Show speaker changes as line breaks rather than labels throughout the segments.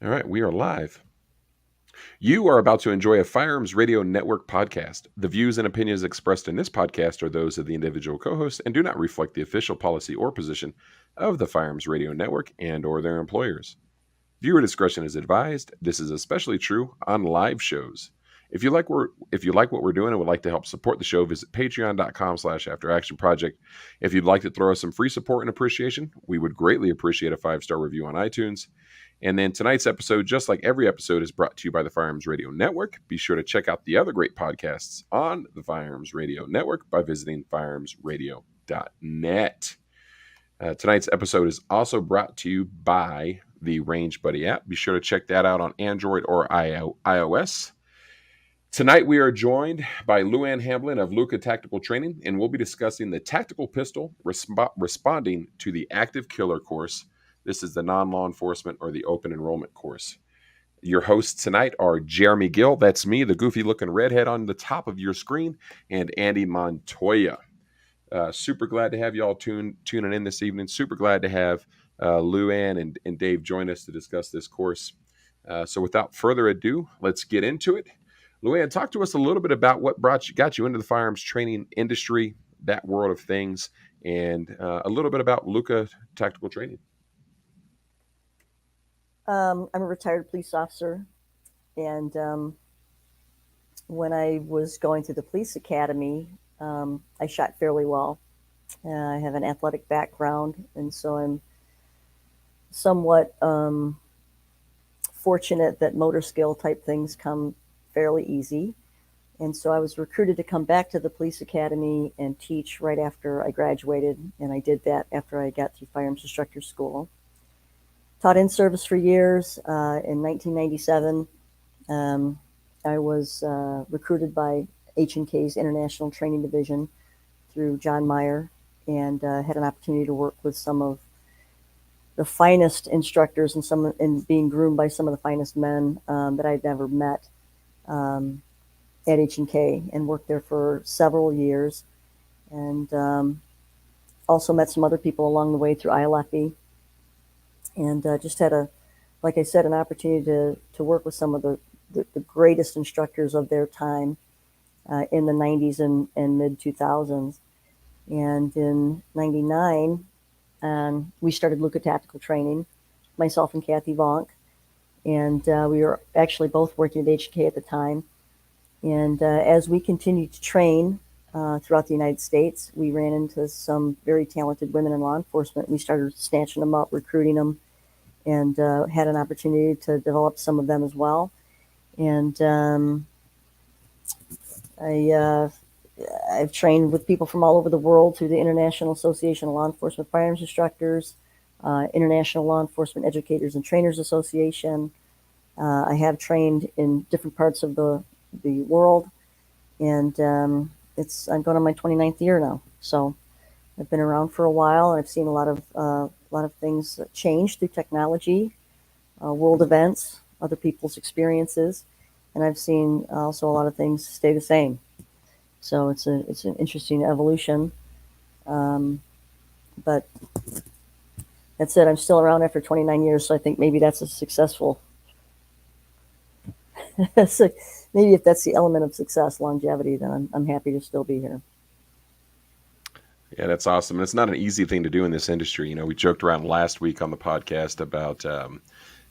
All right, we are live. You are about to enjoy a Firearms Radio Network podcast. The views and opinions expressed in this podcast are those of the individual co-hosts and do not reflect the official policy or position of the Firearms Radio Network and or their employers. Viewer discretion is advised. This is especially true on live shows. If you like what we're doing and would like to help support the show, visit patreon.com/afteractionproject. If you'd like to throw us some free support and appreciation, we would greatly appreciate a 5-star review on iTunes. And then tonight's episode, just like every episode, is brought to you by the Firearms Radio Network. Be sure to check out the other great podcasts on the Firearms Radio Network by visiting firearms-related.net. Tonight's episode is also brought to you by the RangeBuddy.App. Be sure to check that out on Android or iOS. Tonight we are joined by Hamblin of LouKa Tactical Training, and we'll be discussing the tactical pistol responding to the active killer course. This is the non-law enforcement or the open enrollment course. Your hosts tonight are Jeremy Gill, that's me, the goofy-looking redhead on the top of your screen, and Andy Montoya. Super glad to have you all tuning in this evening. Super glad to have Luann and Dave join us to discuss this course. So without further ado, let's get into it. Luann, talk to us a little bit about what got you into the firearms training industry, that world of things, and a little bit about LouKa Tactical Training.
I'm a retired police officer, and when I was going through the police academy, I shot fairly well. I have an athletic background, and so I'm somewhat fortunate that motor skill type things come fairly easy. And so I was recruited to come back to the police academy and teach right after I graduated, and I did that after I got through firearms instructor school. Taught in service for years. In 1997, I was recruited by H&K's International Training Division through John Meyer, and had an opportunity to work with some of the finest instructors and being groomed by some of the finest men that I'd never met at H&K, and worked there for several years, and also met some other people along the way through ILFE. And just had like I said, an opportunity to work with some of the greatest instructors of their time in the 90s and mid 2000s. And in 99, we started LouKa Tactical Training, myself and Kathy Vonk. And we were actually both working at H&K at the time. And as we continued to train throughout the United States, we ran into some very talented women in law enforcement. We started snatching them up, recruiting them, and had an opportunity to develop some of them as well. And I've trained with people from all over the world through the International Association of Law Enforcement Firearms Instructors, International Law Enforcement Educators and Trainers Association. I have trained in different parts of the world, and I'm going on my 29th year now. So I've been around for a while, and I've seen a lot of things change through technology, world events, other people's experiences, and I've seen also a lot of things stay the same. So it's an interesting evolution, but that's it. I'm still around after 29 years, so I think maybe that's a successful. So maybe if that's the element of success, longevity, then I'm happy to still be here.
Yeah, that's awesome. And it's not an easy thing to do in this industry. You know, we joked around last week on the podcast about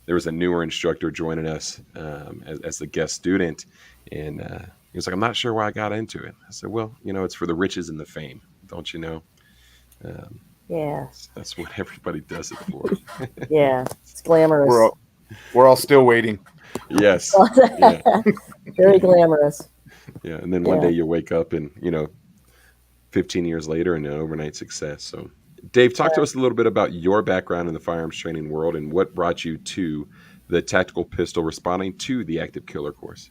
there was a newer instructor joining us as the guest student, and he was like, "I'm not sure why I got into it." I said, "Well, you know, it's for the riches and the fame, don't you know?"
Yeah,
that's what everybody does it for.
Yeah, it's glamorous.
We're all still waiting.
Yes.
Yeah. Very glamorous.
Yeah, and then one day you wake up and 15 years later and an overnight success. So, Dave, talk to us a little bit about your background in the firearms training world and what brought you to the tactical pistol responding to the active killer course.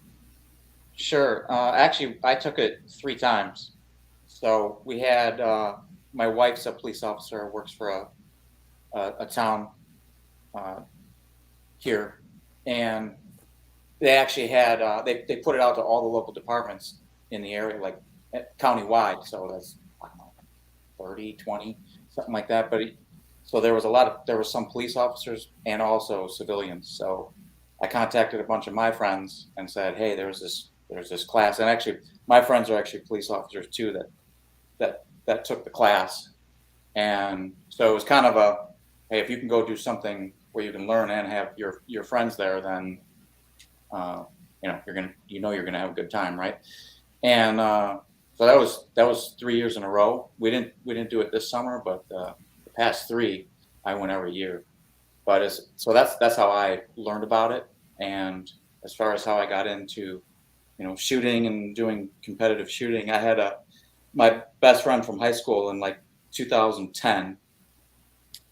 Sure. Actually, I took it 3 times. So we had my wife's a police officer, works for a town here, and they actually had they put it out to all the local departments in the area, like county-wide. So that's, I don't know, 30, 20, something like that. But so there was some police officers and also civilians. So I contacted a bunch of my friends and said, hey, there's this class. And actually, my friends are actually police officers too that took the class. And so it was kind of a, hey, if you can go do something where you can learn and have your friends there, then you're gonna have a good time, right? And so that was 3 years in a row. We didn't do it this summer, but the past 3, I went every year. But so that's how I learned about it. And as far as how I got into shooting and doing competitive shooting, I had my best friend from high school in like 2010.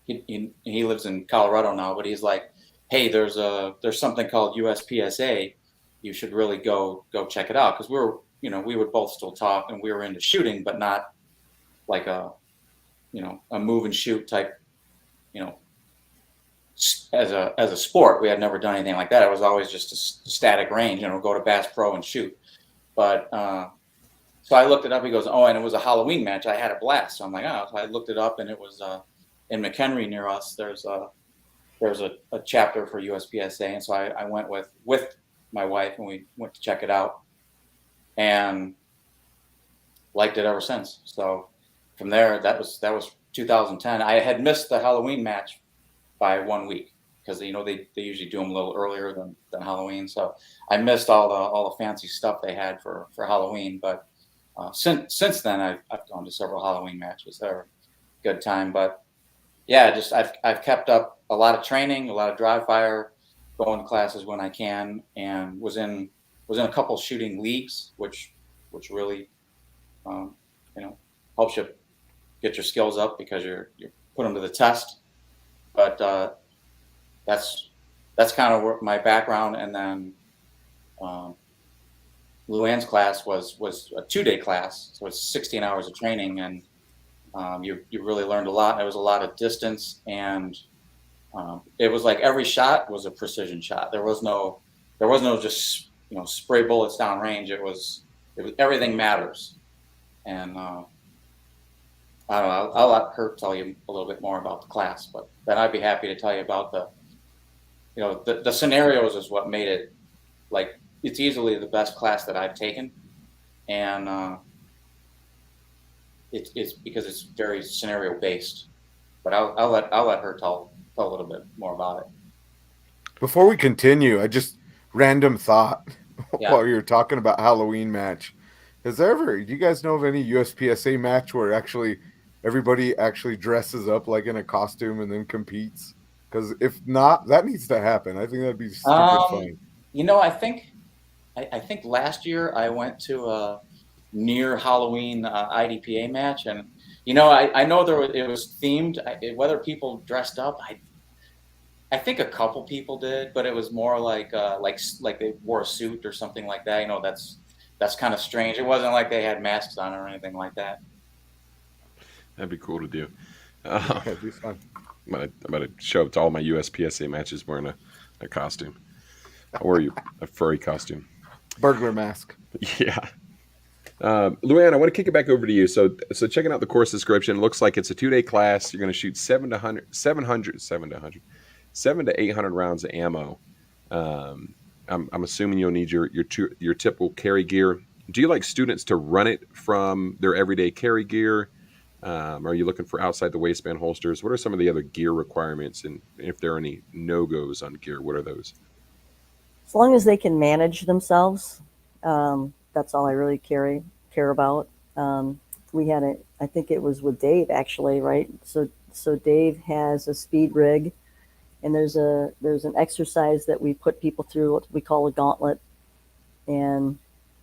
He lives in Colorado now, but he's like, hey, there's something called USPSA. You should really go check it out, because we would both still talk, and we were into shooting, but not like a move and shoot type, as a sport. We had never done anything like that. It was always just a static range, go to Bass Pro and shoot. But so I looked it up. He goes, oh, and it was a Halloween match. I had a blast. So I'm like, oh. So I looked it up, and it was in McHenry near us. There's a chapter for USPSA, and so I went with my wife, and we went to check it out, and liked it ever since. So from there, that was 2010. I had missed the Halloween match by 1 week, because they usually do them a little earlier than Halloween. So I missed all the fancy stuff they had for Halloween. But since then, I've gone to several Halloween matches. They're a good time. But yeah, just I've kept up a lot of training, a lot of dry fire, going to classes when I can, and was in a couple shooting leagues, which really helps you get your skills up, because you put them to the test. But that's kind of my background. And then Luann's class was a 2-day class, so it's 16 hours of training, and you really learned a lot. There was a lot of distance, and it was like every shot was a precision shot. There was no just spray bullets down range. It was everything matters. And I don't know. I'll let her tell you a little bit more about the class, but then I'd be happy to tell you about the scenarios is what made it, like, it's easily the best class that I've taken, and it's because it's very scenario based. But I'll let her tell a little bit more about it.
Before we continue, I just random thought
Yeah.
while you're talking about Halloween match. Do you guys know of any USPSA match where everybody actually dresses up like in a costume and then competes? Because if not, that needs to happen. I think that'd be stupid fun.
I think last year I went to a near Halloween IDPA match, and I know it was themed. Whether people dressed up, I think a couple people did, but it was more like they wore a suit or something like that. That's kind of strange. It wasn't like they had masks on or anything like that.
That'd be cool to do.
That'd be fun.
I'm going to show up to all my USPSA matches wearing a costume, or a furry costume.
Burglar mask.
Yeah. Luann, I want to kick it back over to you. So checking out the course description, it looks like it's a 2-day class. You're going to shoot 700 to 800 rounds of ammo. I'm assuming you'll need your typical carry gear. Do you like students to run it from their everyday carry gear? Are you looking for outside the waistband holsters? What are some of the other gear requirements? And if there are any no-goes on gear, what are those?
As long as they can manage themselves, that's all I really care about. We had I think it was with Dave actually, right? So Dave has a speed rig, and there's an exercise that we put people through, what we call a gauntlet, and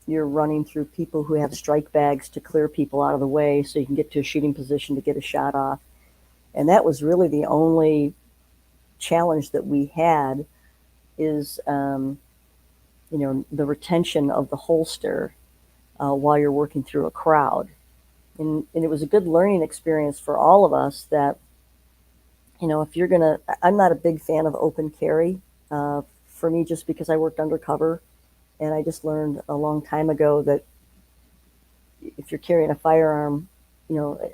you're running through people who have strike bags to clear people out of the way so you can get to a shooting position to get a shot off. And that was really the only challenge that we had, is the retention of the holster while you're working through a crowd. And it was a good learning experience for all of us that, if you're gonna, I'm not a big fan of open carry for me, just because I worked undercover, and I just learned a long time ago that if you're carrying a firearm,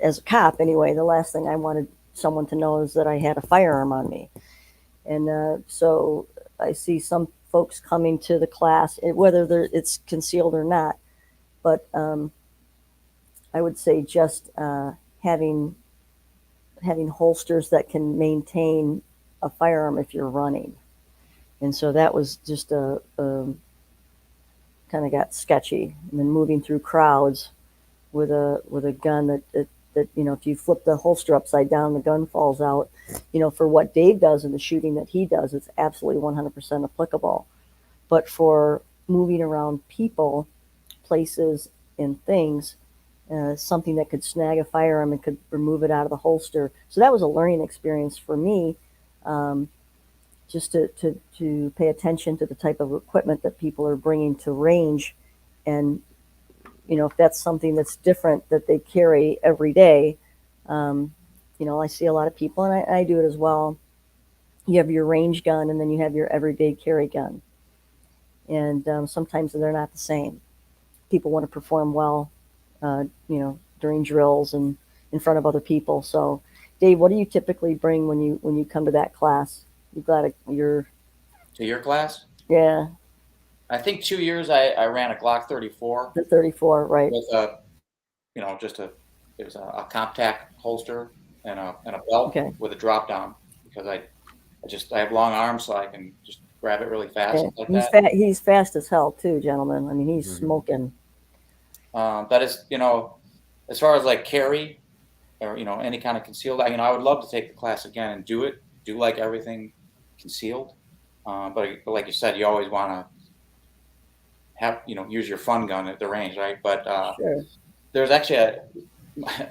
as a cop anyway, the last thing I wanted someone to know is that I had a firearm on me. And so I see some folks coming to the class, whether it's concealed or not. But I would say just having holsters that can maintain a firearm if you're running. And so that was just kind of got sketchy. And then moving through crowds with a gun that if you flip the holster upside down, the gun falls out. For what Dave does and the shooting that he does, it's absolutely 100% applicable. But for moving around people, places, and things, something that could snag a firearm and could remove it out of the holster. So that was a learning experience for me, just to pay attention to the type of equipment that people are bringing to range. And, if that's something that's different that they carry every day, I see a lot of people, and I do it as well. You have your range gun, and then you have your everyday carry gun. And sometimes they're not the same. People want to perform well, during drills and in front of other people. So, Dave, what do you typically bring when you come to that class? You've got to
your class?
Yeah.
I think 2 years I ran a Glock 34.
The 34, right?
With it was a compact holster and a belt with a drop down, because I have long arms, so I can just grab it really fast.
Yeah.
Like
he's fast as hell too, gentlemen. I mean, he's smoking.
That is, as far as like carry or, any kind of concealed, I would love to take the class again and do like everything concealed. But like you said, you always want to have, use your fun gun at the range, right? But
Sure.
There's actually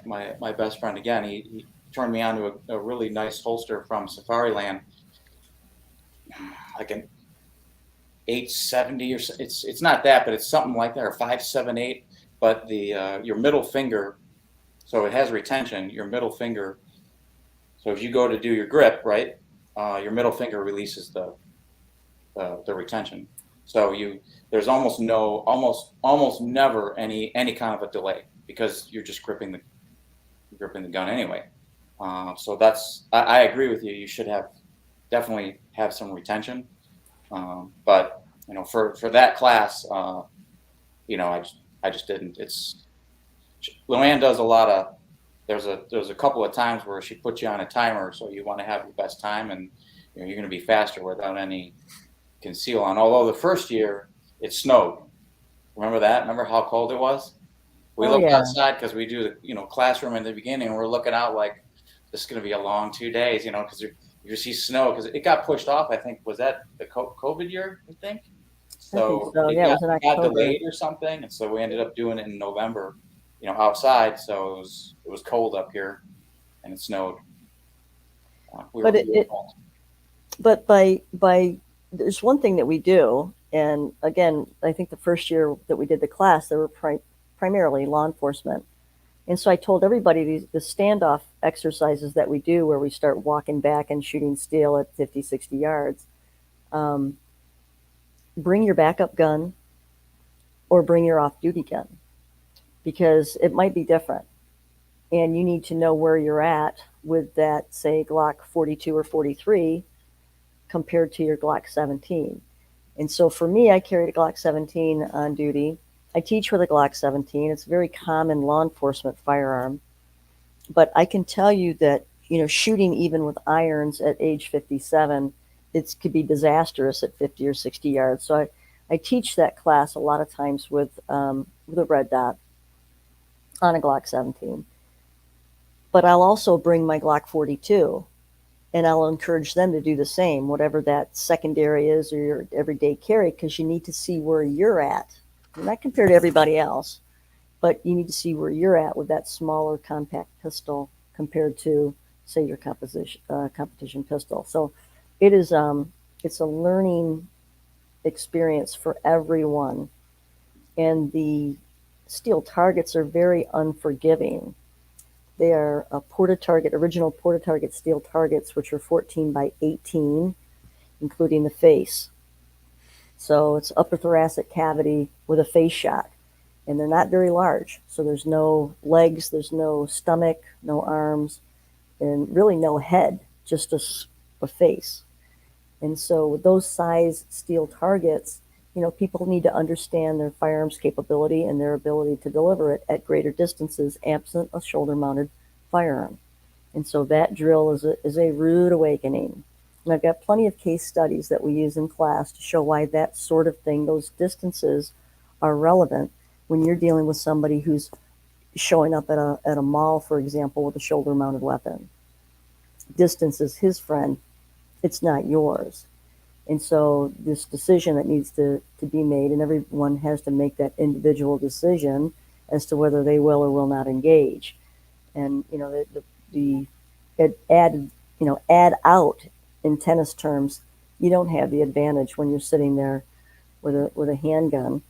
my best friend again. He turned me on to a really nice holster from Safariland, like an 870 or so. It's not that, but it's something like that, or 578. But the your middle finger, so it has retention. Your middle finger. So if you go to do your grip, right, your middle finger releases the retention. So there's almost never any kind of a delay, because you're just gripping the gun anyway. So I agree with you. You should definitely have some retention. But for that class, I just didn't. Luann does a lot of. There's a couple of times where she puts you on a timer, so you want to have your best time, and you're going to be faster without any conceal on. Although the first year it snowed. Remember that? Remember how cold it was? We looked outside, because we do the classroom in the beginning, and we're looking out like this is going to be a long 2 days, because you see snow, because it got pushed off. I think, was that the COVID year? I think. So,
yeah,
it got delayed or something, and so we ended up doing it in November, outside. So it was cold up here, and it snowed.
But by there's one thing that we do, and again, I think the first year that we did the class, there were primarily law enforcement. And so I told everybody the standoff exercises that we do, where we start walking back and shooting steel at 50, 60 yards. Bring your backup gun or bring your off-duty gun, because it might be different. And you need to know where you're at with that, say, Glock 42 or 43 compared to your Glock 17. And so for me, I carried a Glock 17 on duty. I teach with a Glock 17. It's a very common law enforcement firearm. But I can tell you that, shooting even with irons at age 57, it could be disastrous at 50 or 60 yards. So I teach that class a lot of times with a red dot on a Glock 17. But I'll also bring my Glock 42, and I'll encourage them to do the same, whatever that secondary is or your everyday carry, because you need to see where you're at. You're not compared to everybody else, but you need to see where you're at with that smaller compact pistol compared to, say, your competition pistol. So it is it's a learning experience for everyone, and the steel targets are very unforgiving. They are original Porta-Target steel targets, which are 14 by 18, including the face. So it's upper thoracic cavity with a face shot, and they're not very large. So there's no legs, there's no stomach, no arms, and really no head, just a face. And so with those size steel targets, people need to understand their firearms capability and their ability to deliver it at greater distances absent a shoulder-mounted firearm. And so that drill is a rude awakening. And I've got plenty of case studies that we use in class to show why that sort of thing, those distances, are relevant when you're dealing with somebody who's showing up at a mall, for example, with a shoulder-mounted weapon. Distance is his friend. It's not yours. And so this decision that needs to be made, and everyone has to make that individual decision as to whether they will or will not engage. And the add out in tennis terms, you don't have the advantage when you're sitting there with a handgun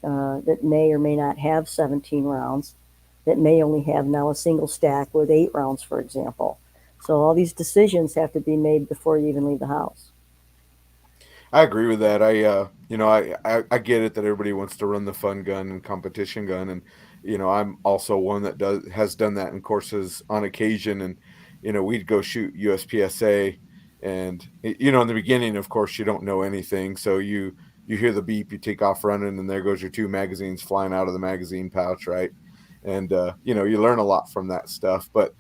that may or may not have 17 rounds, that may only have now a single stack with 8 rounds, for example. So all these decisions have to be made before you even leave the house.
I agree with that. I get it that everybody wants to run the fun gun and competition gun, and I'm also one that has done that in courses on occasion, and we'd go shoot USPSA, and in the beginning, of course, you don't know anything, so you hear the beep, you take off running, and there goes your 2 magazines flying out of the magazine pouch, right? And you learn a lot from that stuff, but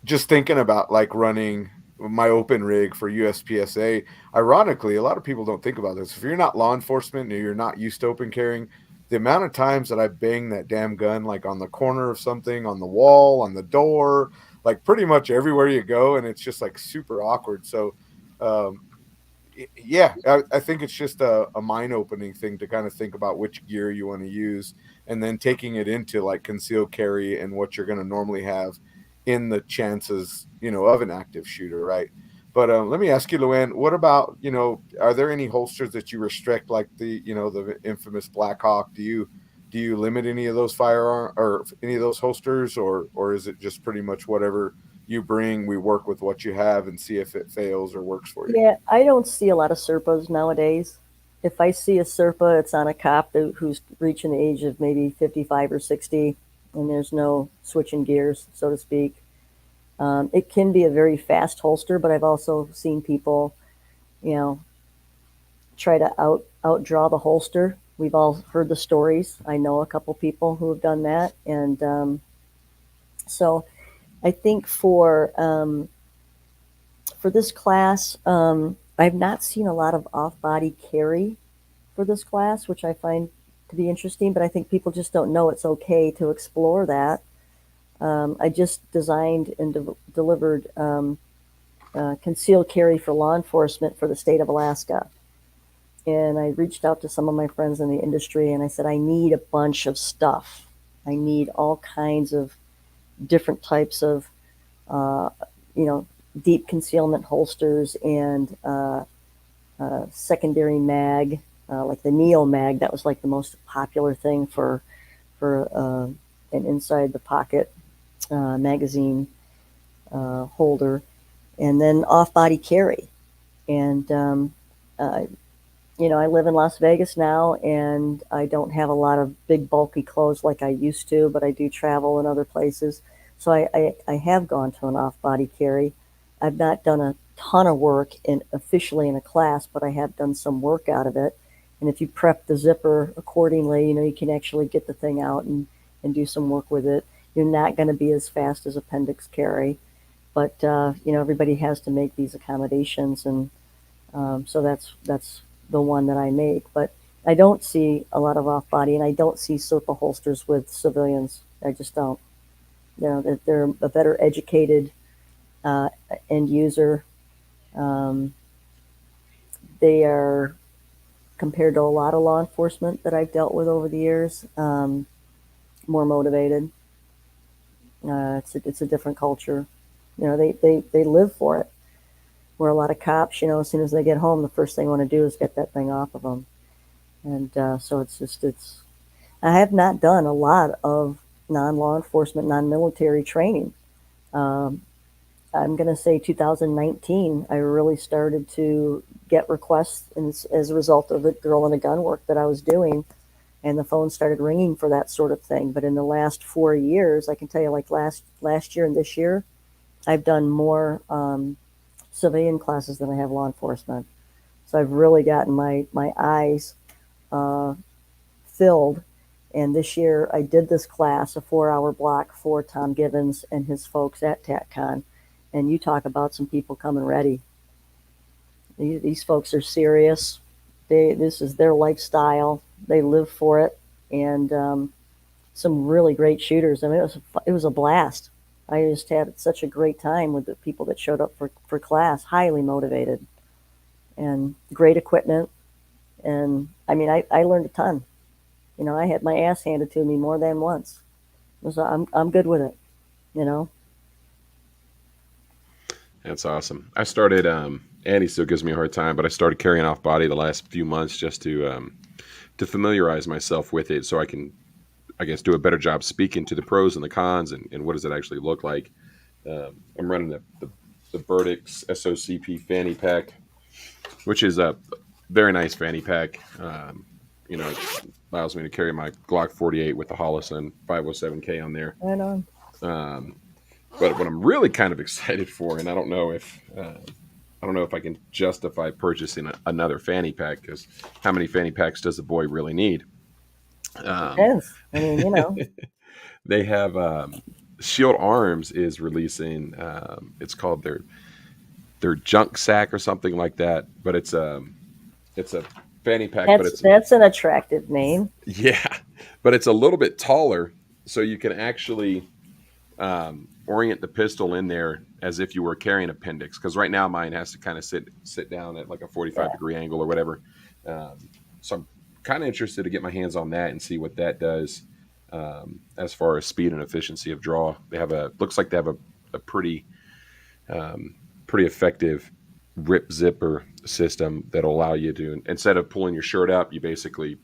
just thinking about like running my open rig for USPSA, ironically, a lot of people don't think about this. If you're not law enforcement or you're not used to open carrying, the amount of times that I bang that damn gun, like on the corner of something, on the wall, on the door, like pretty much everywhere you go, and it's just like super awkward. So, yeah, I think it's just a mind-opening thing to kind of think about which gear you want to use, and then taking it into like concealed carry and what you're going to normally have in the chances, of an active shooter, right? But let me ask you, Luann, what about, are there any holsters that you restrict, like the infamous Blackhawk? Do you limit any of those firearm or any of those holsters, or is it just pretty much whatever you bring, we work with what you have and see if it fails or works for you?
Yeah, I don't see a lot of Serpas nowadays. If I see a Serpa, it's on a cop who's reaching the age of maybe 55 or 60, and there's no switching gears, so to speak. It can be a very fast holster, but I've also seen people, try to outdraw the holster. We've all heard the stories. I know a couple people who have done that, and so I think for this class, I've not seen a lot of off-body carry for this class, which I find to be interesting, but I think people just don't know it's okay to explore that. I just designed and delivered concealed carry for law enforcement for the state of Alaska. And I reached out to some of my friends in the industry and I said, I need a bunch of stuff. I need all kinds of different types of, deep concealment holsters and secondary mag, like the Neo mag. That was like the most popular thing for an inside the pocket magazine holder, and then off-body carry. And I live in Las Vegas now, and I don't have a lot of big bulky clothes like I used to, but I do travel in other places. So I have gone to an off-body carry. I've not done a ton of work officially in a class, but I have done some work out of it. And if you prep the zipper accordingly, you can actually get the thing out and do some work with it. You're not going to be as fast as appendix carry, but everybody has to make these accommodations, and so that's the one that I make. But I don't see a lot of off-body, and I don't see Serpa holsters with civilians. I just don't. They're a better educated end user. They are, compared to a lot of law enforcement that I've dealt with over the years, more motivated. It's a different culture. They live for it. Where a lot of cops, as soon as they get home, the first thing they want to do is get that thing off of them. And so I have not done a lot of non-law enforcement, non-military training. I'm going to say 2019, I really started to get requests as a result of the Girl in a Gun work that I was doing, and the phone started ringing for that sort of thing. But in the last 4 years, I can tell you, like last year and this year, I've done more civilian classes than I have law enforcement. So I've really gotten my eyes uh, filled. And this year I did this class, a 4-hour block for Tom Givens and his folks at TACCon. And you talk about some people coming ready. These folks are serious. This is their lifestyle. They live for it. And some really great shooters. I mean, it was a blast. I just had such a great time with the people that showed up for class, highly motivated and great equipment. And I mean, I learned a ton. You know, I had my ass handed to me more than once. I'm good with it, you know.
That's awesome. I started, Andy still gives me a hard time, but I started carrying off body the last few months just to familiarize myself with it so I can, I guess, do a better job speaking to the pros and the cons and what does it actually look like. I'm running the Burdix SOCP fanny pack, which is a very nice fanny pack. You know, it allows me to carry my Glock 48 with the Holosun 507K on there.
Right on.
But what I'm really kind of excited for, and I don't know if I can justify purchasing another fanny pack, because how many fanny packs does a boy really need?
Yes. I mean, you know.
They have Shield Arms is releasing. It's called their junk sack or something like that. But it's a fanny pack.
That's an attractive name.
Yeah, but it's a little bit taller, so you can actually orient the pistol in there as if you were carrying appendix. Because right now mine has to kind of sit down at like a 45-degree angle or whatever. So I'm kind of interested to get my hands on that and see what that does as far as speed and efficiency of draw. Looks like they have a pretty effective rip zipper system that'll allow you to, instead of pulling your shirt up, you basically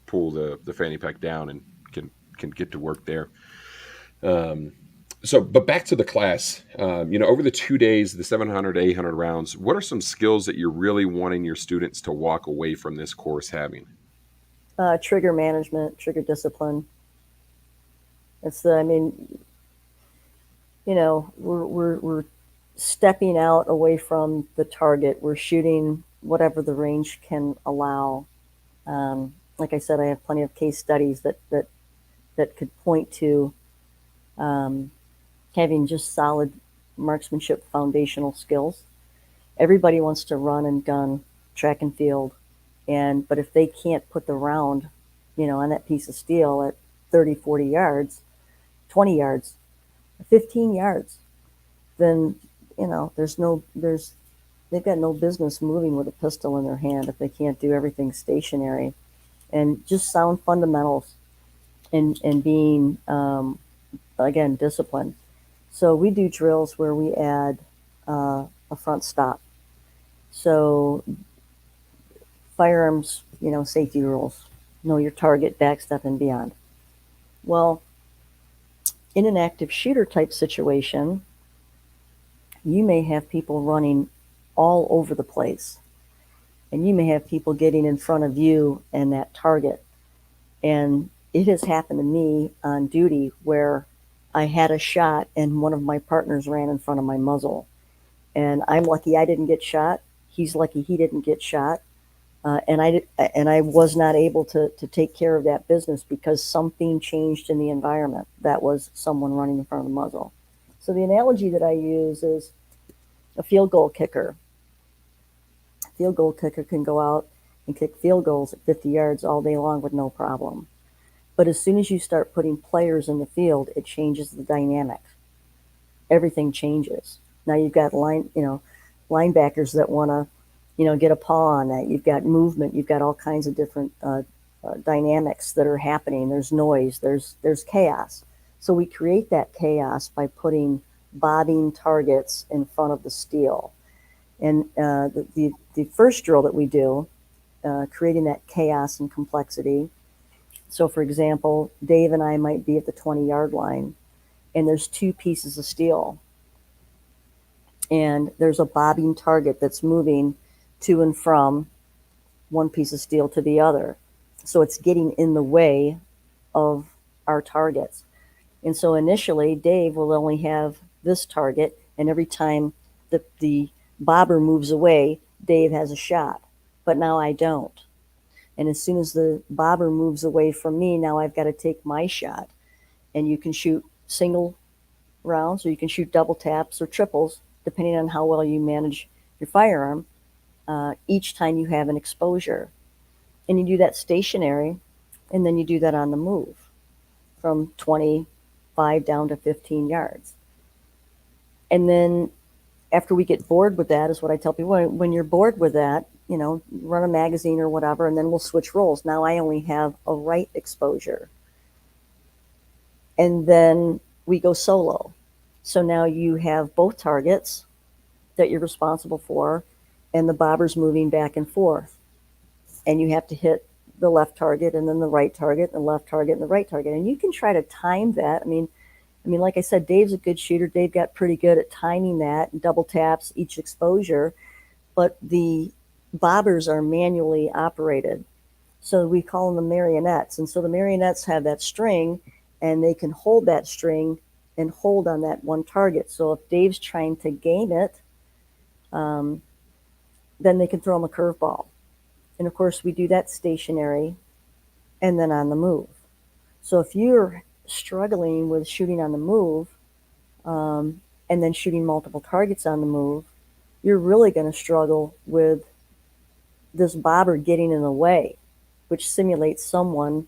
pull the fanny pack down and can get to work there. But back to the class, over the 2 days, the 700 to 800 rounds, what are some skills that you're really wanting your students to walk away from this course having?
Trigger management, trigger discipline. We're stepping out away from the target. We're shooting whatever the range can allow. Like I said, I have plenty of case studies that could point to having just solid marksmanship foundational skills. Everybody wants to run and gun, track and field, but if they can't put the round, on that piece of steel at 30, 40 yards, 20 yards, 15 yards, then they've got no business moving with a pistol in their hand if they can't do everything stationary. And just sound fundamentals and being again disciplined. So we do drills where we add a front stop. So firearms, safety rules, know your target, backstep, and beyond. Well, in an active shooter type situation, you may have people running all over the place, and you may have people getting in front of you and that target. And it has happened to me on duty where I had a shot and one of my partners ran in front of my muzzle. And I'm lucky I didn't get shot. He's lucky he didn't get shot. And I was not able to take care of that business because something changed in the environment. That was someone running in front of the muzzle. So the analogy that I use is a field goal kicker. A field goal kicker can go out and kick field goals at 50 yards all day long with no problem. But as soon as you start putting players in the field, it changes the dynamic. Everything changes. Now you've got linebackers that want to, get a paw on that. You've got movement. You've got all kinds of different dynamics that are happening. There's noise. There's chaos. So we create that chaos by putting bobbing targets in front of the steel. And the first drill that we do, creating that chaos and complexity. So, for example, Dave and I might be at the 20-yard line, and there's two pieces of steel. And there's a bobbing target that's moving to and from one piece of steel to the other. So it's getting in the way of our targets. And so initially, Dave will only have this target, and every time the bobber moves away, Dave has a shot, but now I don't. And as soon as the bobber moves away from me, now I've got to take my shot. And you can shoot single rounds, or you can shoot double taps or triples, depending on how well you manage your firearm, each time you have an exposure. And you do that stationary, and then you do that on the move from 25 down to 15 yards. And then after we get bored with that, is what I tell people, when you're bored with that, run a magazine or whatever, and then we'll switch roles. Now I only have a right exposure. And then we go solo. So now you have both targets that you're responsible for, and the bobber's moving back and forth. And you have to hit the left target, and then the right target, and the left target, and the right target. And you can try to time that. I mean, like I said, Dave's a good shooter. Dave got pretty good at timing that, and double taps each exposure. But the bobbers are manually operated. So we call them the marionettes. And so the marionettes have that string, and they can hold that string and hold on that one target. So if Dave's trying to game it, then they can throw him a curveball. And of course, we do that stationary and then on the move. So if you're struggling with shooting on the move, and then shooting multiple targets on the move, you're really going to struggle with this bobber getting in the way, which simulates someone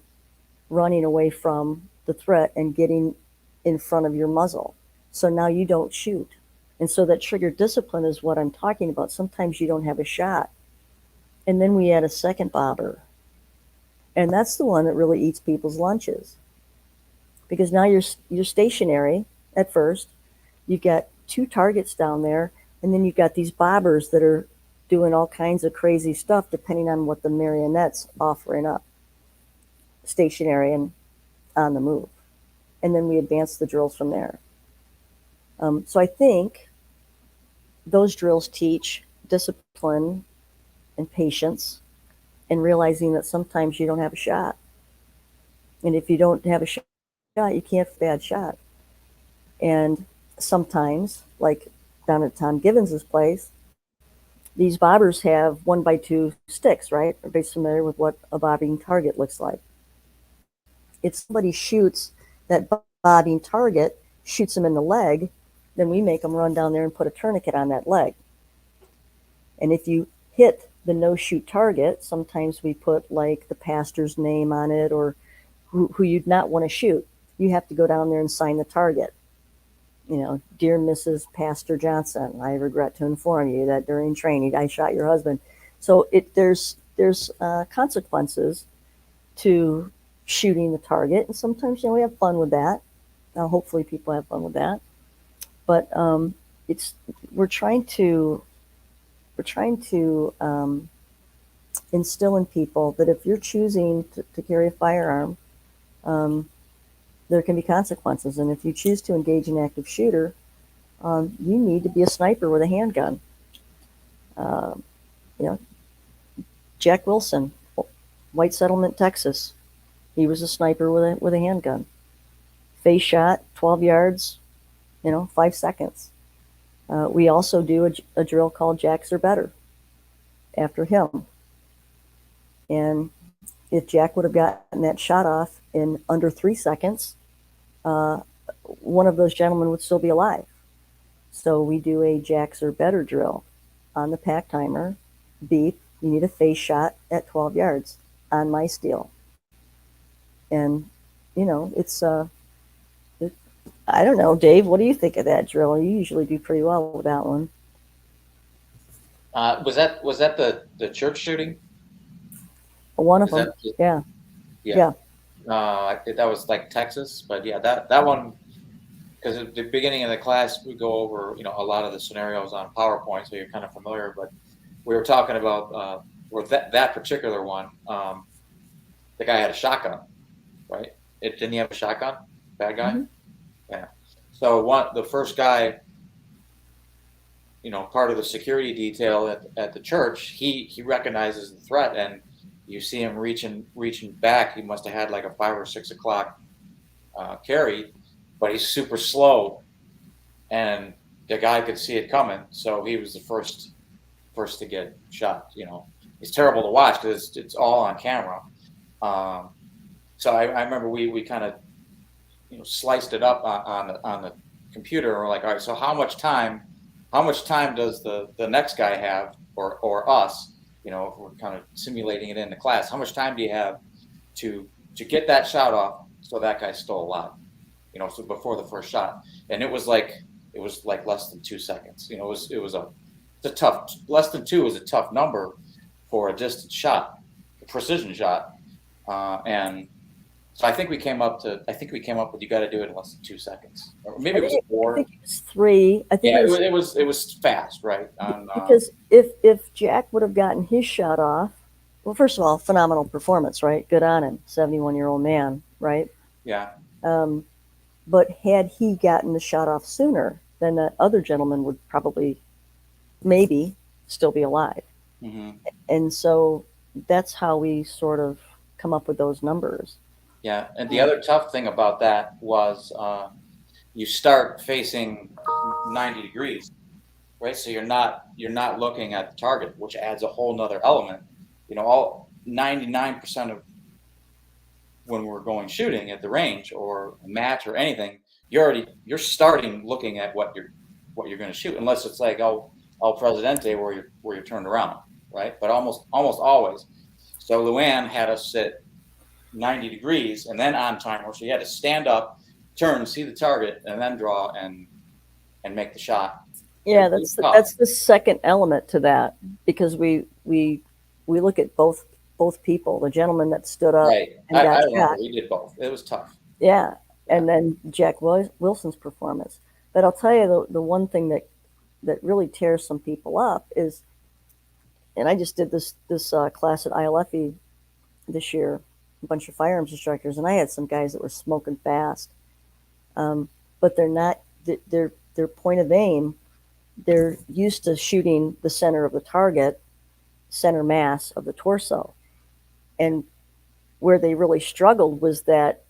running away from the threat and getting in front of your muzzle. So now you don't shoot. And so that trigger discipline is what I'm talking about. Sometimes you don't have a shot. And then we add a second bobber. And that's the one that really eats people's lunches. Because now you're stationary at first. You've got two targets down there, and then you've got these bobbers that are doing all kinds of crazy stuff depending on what the marionette's offering up. Stationary and on the move. And then we advance the drills from there. So I think those drills teach discipline and patience, and realizing that sometimes you don't have a shot. And if you don't have a shot, you can't have a bad shot. And sometimes, like down at Tom Givens's place, these bobbers have 1x2 sticks, right? Everybody's familiar with what a bobbing target looks like. If somebody shoots that bobbing target, shoots them in the leg, then we make them run down there and put a tourniquet on that leg. And if you hit the no-shoot target, sometimes we put like the pastor's name on it, or who you'd not want to shoot. You have to go down there and sign the target. Dear Mrs. Pastor Johnson, I regret to inform you that during training I shot your husband. So there's consequences to shooting the target, and sometimes we have fun with that. Now, hopefully, people have fun with that. But we're trying to instill in people that if you're choosing to carry a firearm, there can be consequences. And if you choose to engage an active shooter, you need to be a sniper with a handgun. Jack Wilson, White Settlement, Texas. He was a sniper with a handgun. Face shot, 12 yards, 5 seconds. We also do a drill called Jacks Are Better after him. And if Jack would have gotten that shot off in under 3 seconds, one of those gentlemen would still be alive. So we do a Jacks Are Better drill on the pack timer. Beep, you need a face shot at 12 yards on my steel. And, it's, I don't know, Dave, what do you think of that drill? You usually do pretty well with that one.
Was that the church shooting?
One of them, yeah.
That was like Texas, but yeah, that one, because at the beginning of the class we go over a lot of the scenarios on PowerPoint, so you're kind of familiar. But we were talking about that particular one. The guy had a shotgun, right? Didn't he have a shotgun? Bad guy. Mm-hmm. Yeah. So the first guy, part of the security detail at the church, he recognizes the threat, and you see him reaching back. He must have had like a 5 or 6 o'clock carry, but he's super slow and the guy could see it coming, so he was the first to get shot. It's terrible to watch because it's all on camera. So I remember we kind of sliced it up on the computer, and we're like, all right, so how much time does the next guy have, or us, if we're kind of simulating it in the class, how much time do you have to get that shot off so that guy's still alive, so before the first shot. And it was like less than 2 seconds. It was a tough, less than 2 is a tough number for a distance shot, a precision shot. And so I think we came up with you got to do it in less than 2 seconds, or maybe it was 4.
I think it was 3. I think
it was fast, right?
Because if Jack would have gotten his shot off, well, first of all, phenomenal performance, right? Good on him, 71-year-old man, right?
Yeah.
But had he gotten the shot off sooner, then that other gentleman would probably, maybe, still be alive.
Mm-hmm.
And so that's how we sort of come up with those numbers.
Yeah, and the other tough thing about that was you start facing 90 degrees, right? So you're not looking at the target, which adds a whole nother element. All 99% of when we're going shooting at the range or a match or anything, you're starting looking at what you're going to shoot, unless it's like El Presidente where you're turned around, right? But almost always. So Luann had us sit 90 degrees and then on timer, so you had to stand up, turn, see the target, and then draw and make the shot.
Yeah, that's the second element to that, because we look at both people, the gentleman that stood up,
right,
and
I
got
remember
shot.
we did both. It was tough.
Yeah, and then Jack Wilson's performance. But I'll tell you, the one thing that really tears some people up is, and I just did this class at ILFE this year, a bunch of firearms instructors, and I had some guys that were smoking fast, but they're not. Their point of aim, they're used to shooting the center of the target, center mass of the torso, and where they really struggled was that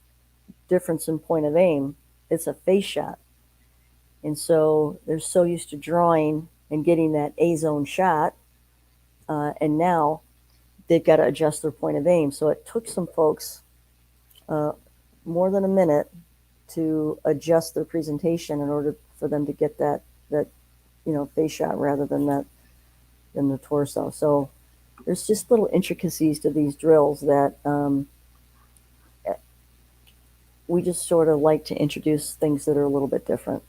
difference in point of aim. It's a face shot, and so they're so used to drawing and getting that A zone shot, and now they've got to adjust their point of aim. So it took some folks more than a minute to adjust their presentation in order for them to get that face shot rather than the torso. So there's just little intricacies to these drills that we just sort of like to introduce things that are a little bit different.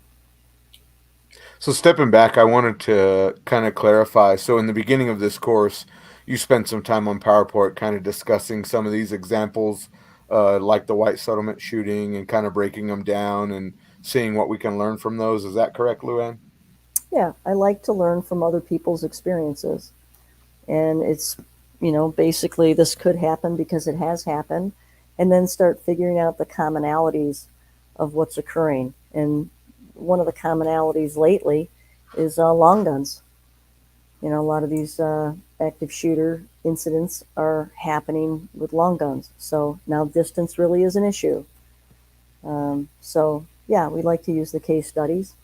So stepping back, I wanted to kind of clarify. So in the beginning of this course, you spent some time on PowerPoint kind of discussing some of these examples, like the white settlement shooting, and kind of breaking them down and seeing what we can learn from those. Is that correct, Luann?
Yeah, I like to learn from other people's experiences. And it's, basically this could happen because it has happened, and then start figuring out the commonalities of what's occurring. And one of the commonalities lately is long guns. A lot of these active shooter incidents are happening with long guns. So now distance really is an issue. So yeah, we like to use the case studies.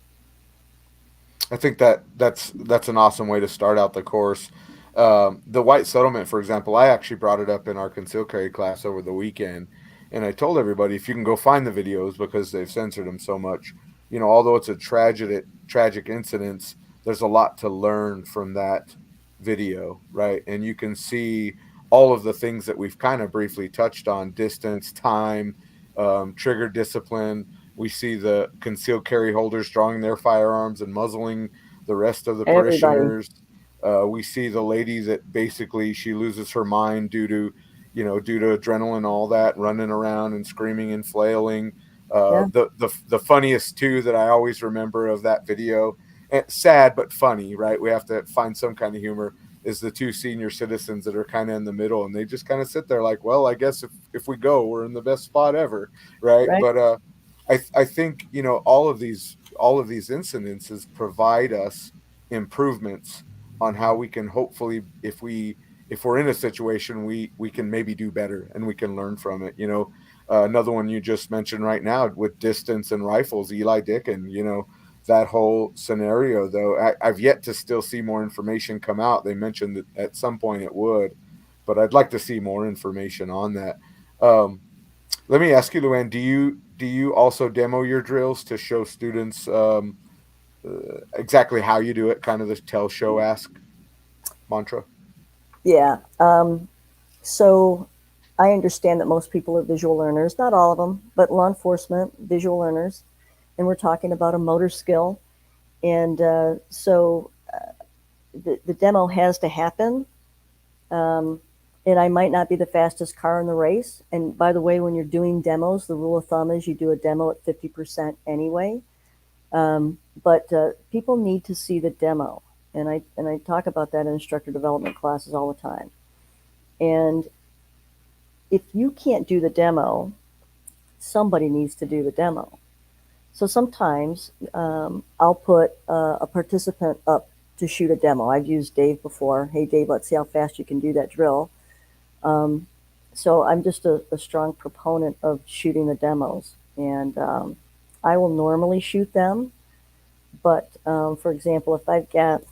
I think that's an awesome way to start out the course. The white settlement, for example, I actually brought it up in our concealed carry class over the weekend, and I told everybody, if you can go find the videos, because they've censored them so much, although it's a tragic incident, there's a lot to learn from that video, right? And you can see all of the things that we've kind of briefly touched on: distance, time, trigger discipline. We see the concealed carry holders drawing their firearms and muzzling the rest of the parishioners. We see the lady that basically she loses her mind due to adrenaline, all that, running around and screaming and flailing. The funniest too that I always remember of that video, sad but funny, right? We have to find some kind of humor, is the two senior citizens that are kind of in the middle, and they just kind of sit there like, well, I guess if we go, we're in the best spot ever, right? But I think all of these incidences provide us improvements on how we can hopefully, if we're in a situation, we can maybe do better and we can learn from it. Another one you just mentioned right now with distance and rifles, Eli Dickin, that whole scenario, though. I've yet to still see more information come out. They mentioned that at some point it would, but I'd like to see more information on that. Let me ask you, Luann, do you also demo your drills to show students exactly how you do it, kind of the tell, show, ask mantra?
Yeah. So I understand that most people are visual learners, not all of them, but law enforcement, visual learners. And we're talking about a motor skill. And so the demo has to happen. And I might not be the fastest car in the race. And by the way, when you're doing demos, the rule of thumb is you do a demo at 50% anyway. But people need to see the demo. And I talk about that in instructor development classes all the time. And if you can't do the demo, somebody needs to do the demo. So sometimes I'll put a participant up to shoot a demo. I've used Dave before. Hey, Dave, let's see how fast you can do that drill. So I'm just a strong proponent of shooting the demos. And I will normally shoot them. But, for example, if I've got,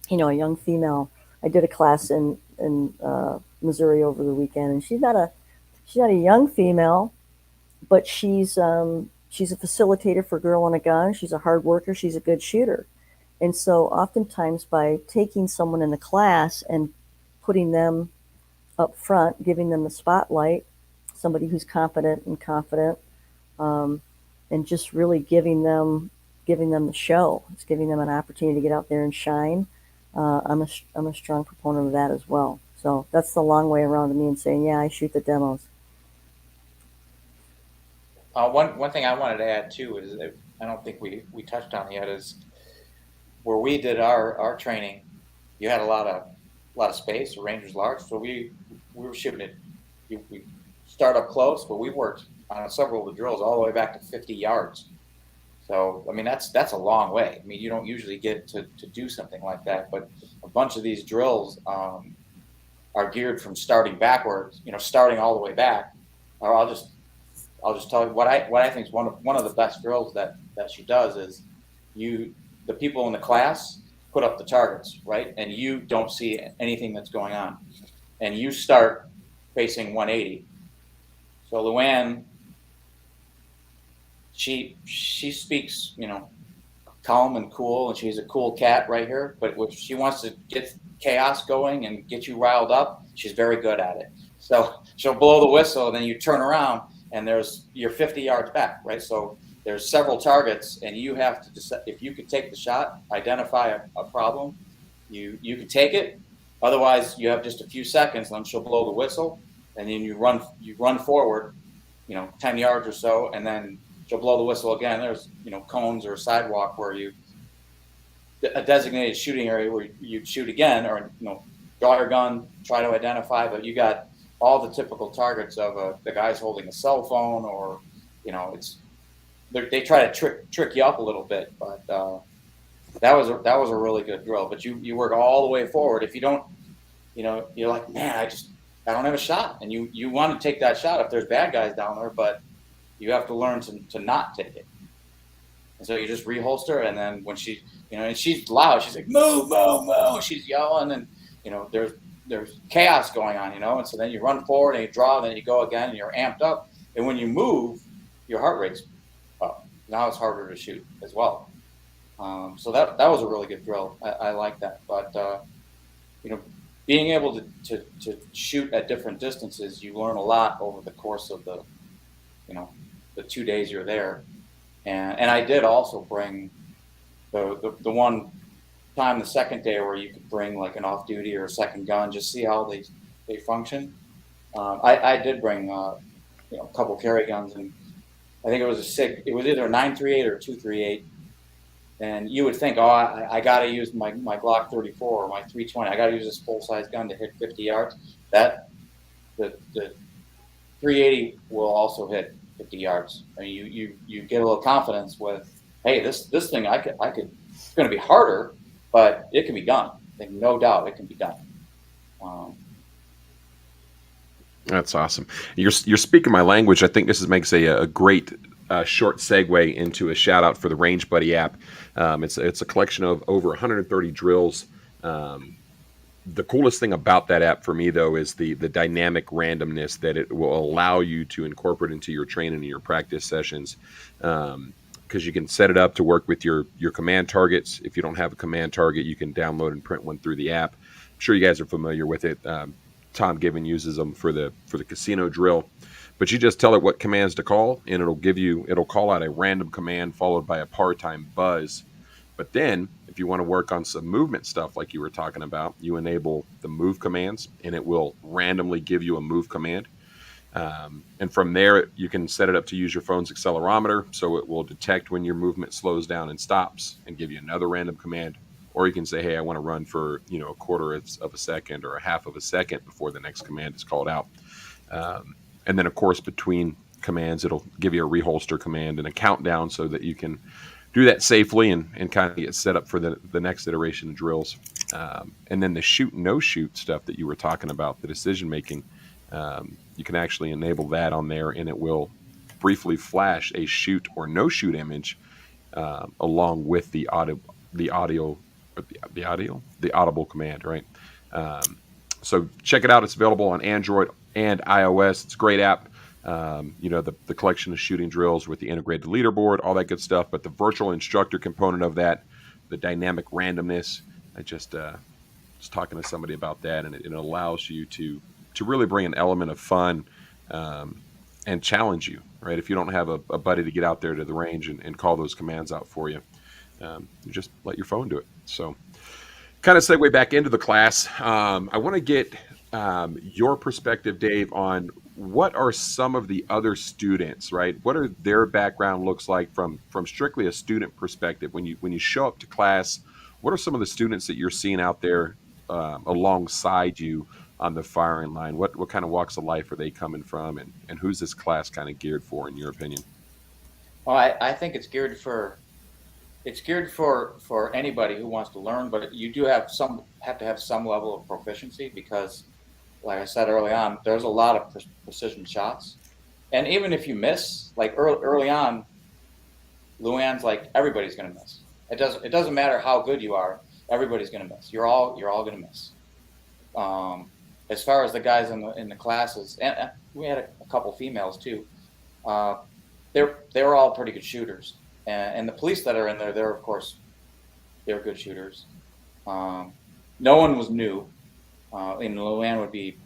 a young female, I did a class in Missouri over the weekend, and she's not a young female, but she's a facilitator for Girl on a Gun. She's a hard worker. She's a good shooter. And so oftentimes by taking someone in the class and putting them up front, giving them the spotlight, somebody who's confident, and just really giving them the show. It's giving them an opportunity to get out there and shine. I'm a strong proponent of that as well. So that's the long way around to me and saying, yeah, I shoot the demos.
One thing I wanted to add too is that I don't think we touched on yet is where we did our training. You had a lot of space. The range was large, so we were shooting it. We start up close, but we worked on several of the drills all the way back to 50 yards. So I mean that's a long way. I mean you don't usually get to do something like that, but a bunch of these drills are geared from starting backwards. Starting all the way back. Or I'll just tell you what I think is one of the best drills that she does is the people in the class put up the targets, right? And you don't see anything that's going on. And you start facing 180. So Luann, she speaks, calm and cool, and she's a cool cat right here. But if she wants to get chaos going and get you riled up, she's very good at it. So she'll blow the whistle, and then you turn around, and you're 50 yards back, right? So there's several targets, and you have to decide if you could take the shot, identify a problem. You can take it. Otherwise, you have just a few seconds, and then she'll blow the whistle, and then you run forward, 10 yards or so, and then she'll blow the whistle again. There's cones or a sidewalk where a designated shooting area where you shoot again, or draw your gun, try to identify. But you got all the typical targets of the guy's holding a cell phone, or they try to trick you up a little bit. But that was a really good drill. But you work all the way forward. If you don't, you're like, man, I don't have a shot, and you want to take that shot if there's bad guys down there, but you have to learn to not take it. And so you just reholster, and then when she, and she's loud, she's like, move, move, move. She's yelling, and there's chaos going on, and so then you run forward and you draw, and then you go again, and you're amped up. And when you move, your heart rate's up. Now it's harder to shoot as well. So that was a really good drill. I like that. But being able to shoot at different distances, you learn a lot over the course of the 2 days you're there. And I did also bring the one time, the second day, where you could bring like an off-duty or a second gun, just see how they function. I did bring a couple carry guns, and I think it was either a 938 or a 238. And you would think, I got to use my Glock 34 or my 320. I got to use this full-size gun to hit 50 yards. The 380 will also hit 50 yards. I mean, you get a little confidence with, hey, this thing I could. It's going to be harder, but it can be done. I think no doubt it can be done.
That's awesome. You're speaking my language. I think this makes a great short segue into a shout out for the RangeBuddy.App. It's a collection of over 130 drills. The coolest thing about that app for me, though, is the dynamic randomness that it will allow you to incorporate into your training and your practice sessions. Because you can set it up to work with your command targets. If you don't have a command target, you can download and print one through the app. I'm sure you guys are familiar with it. Tom Given uses them for the casino drill. But you just tell it what commands to call, and it'll call out a random command followed by a part-time buzz. But then, if you want to work on some movement stuff like you were talking about, you enable the move commands, and it will randomly give you a move command. And from there, you can set it up to use your phone's accelerometer, so it will detect when your movement slows down and stops and give you another random command. Or you can say, hey, I want to run for a quarter of a second or a half of a second before the next command is called out. And then, of course, between commands, it'll give you a reholster command and a countdown so that you can do that safely and kind of get set up for the next iteration of drills. And then the shoot, no shoot stuff that you were talking about, the decision making, you can actually enable that on there, and it will briefly flash a shoot or no shoot image along with the audible command, right? So check it out. It's available on Android and iOS. It's a great app. The collection of shooting drills with the integrated leaderboard, all that good stuff. But the virtual instructor component of that, the dynamic randomness, I just was talking to somebody about that, and it allows you to really bring an element of fun and challenge you, right? If you don't have a buddy to get out there to the range and call those commands out for you, you just let your phone do it. So kind of segue back into the class. I want to get your perspective, Dave, on what are some of the other students, right? What are their background looks like from strictly a student perspective? When you show up to class, what are some of the students that you're seeing out there alongside you on the firing line? What kind of walks of life are they coming from, and who's this class kind of geared for, in your opinion?
Well, I think it's geared for anybody who wants to learn, but you do have to have some level of proficiency because, like I said early on, there's a lot of precision shots. And even if you miss, like early on, Luann's like, everybody's going to miss. It doesn't matter how good you are, everybody's going to miss. You're all going to miss. As far as the guys in the classes, and we had a couple females too. They were all pretty good shooters, and the police that are in there, they're good shooters. No one was new. And Luann would be,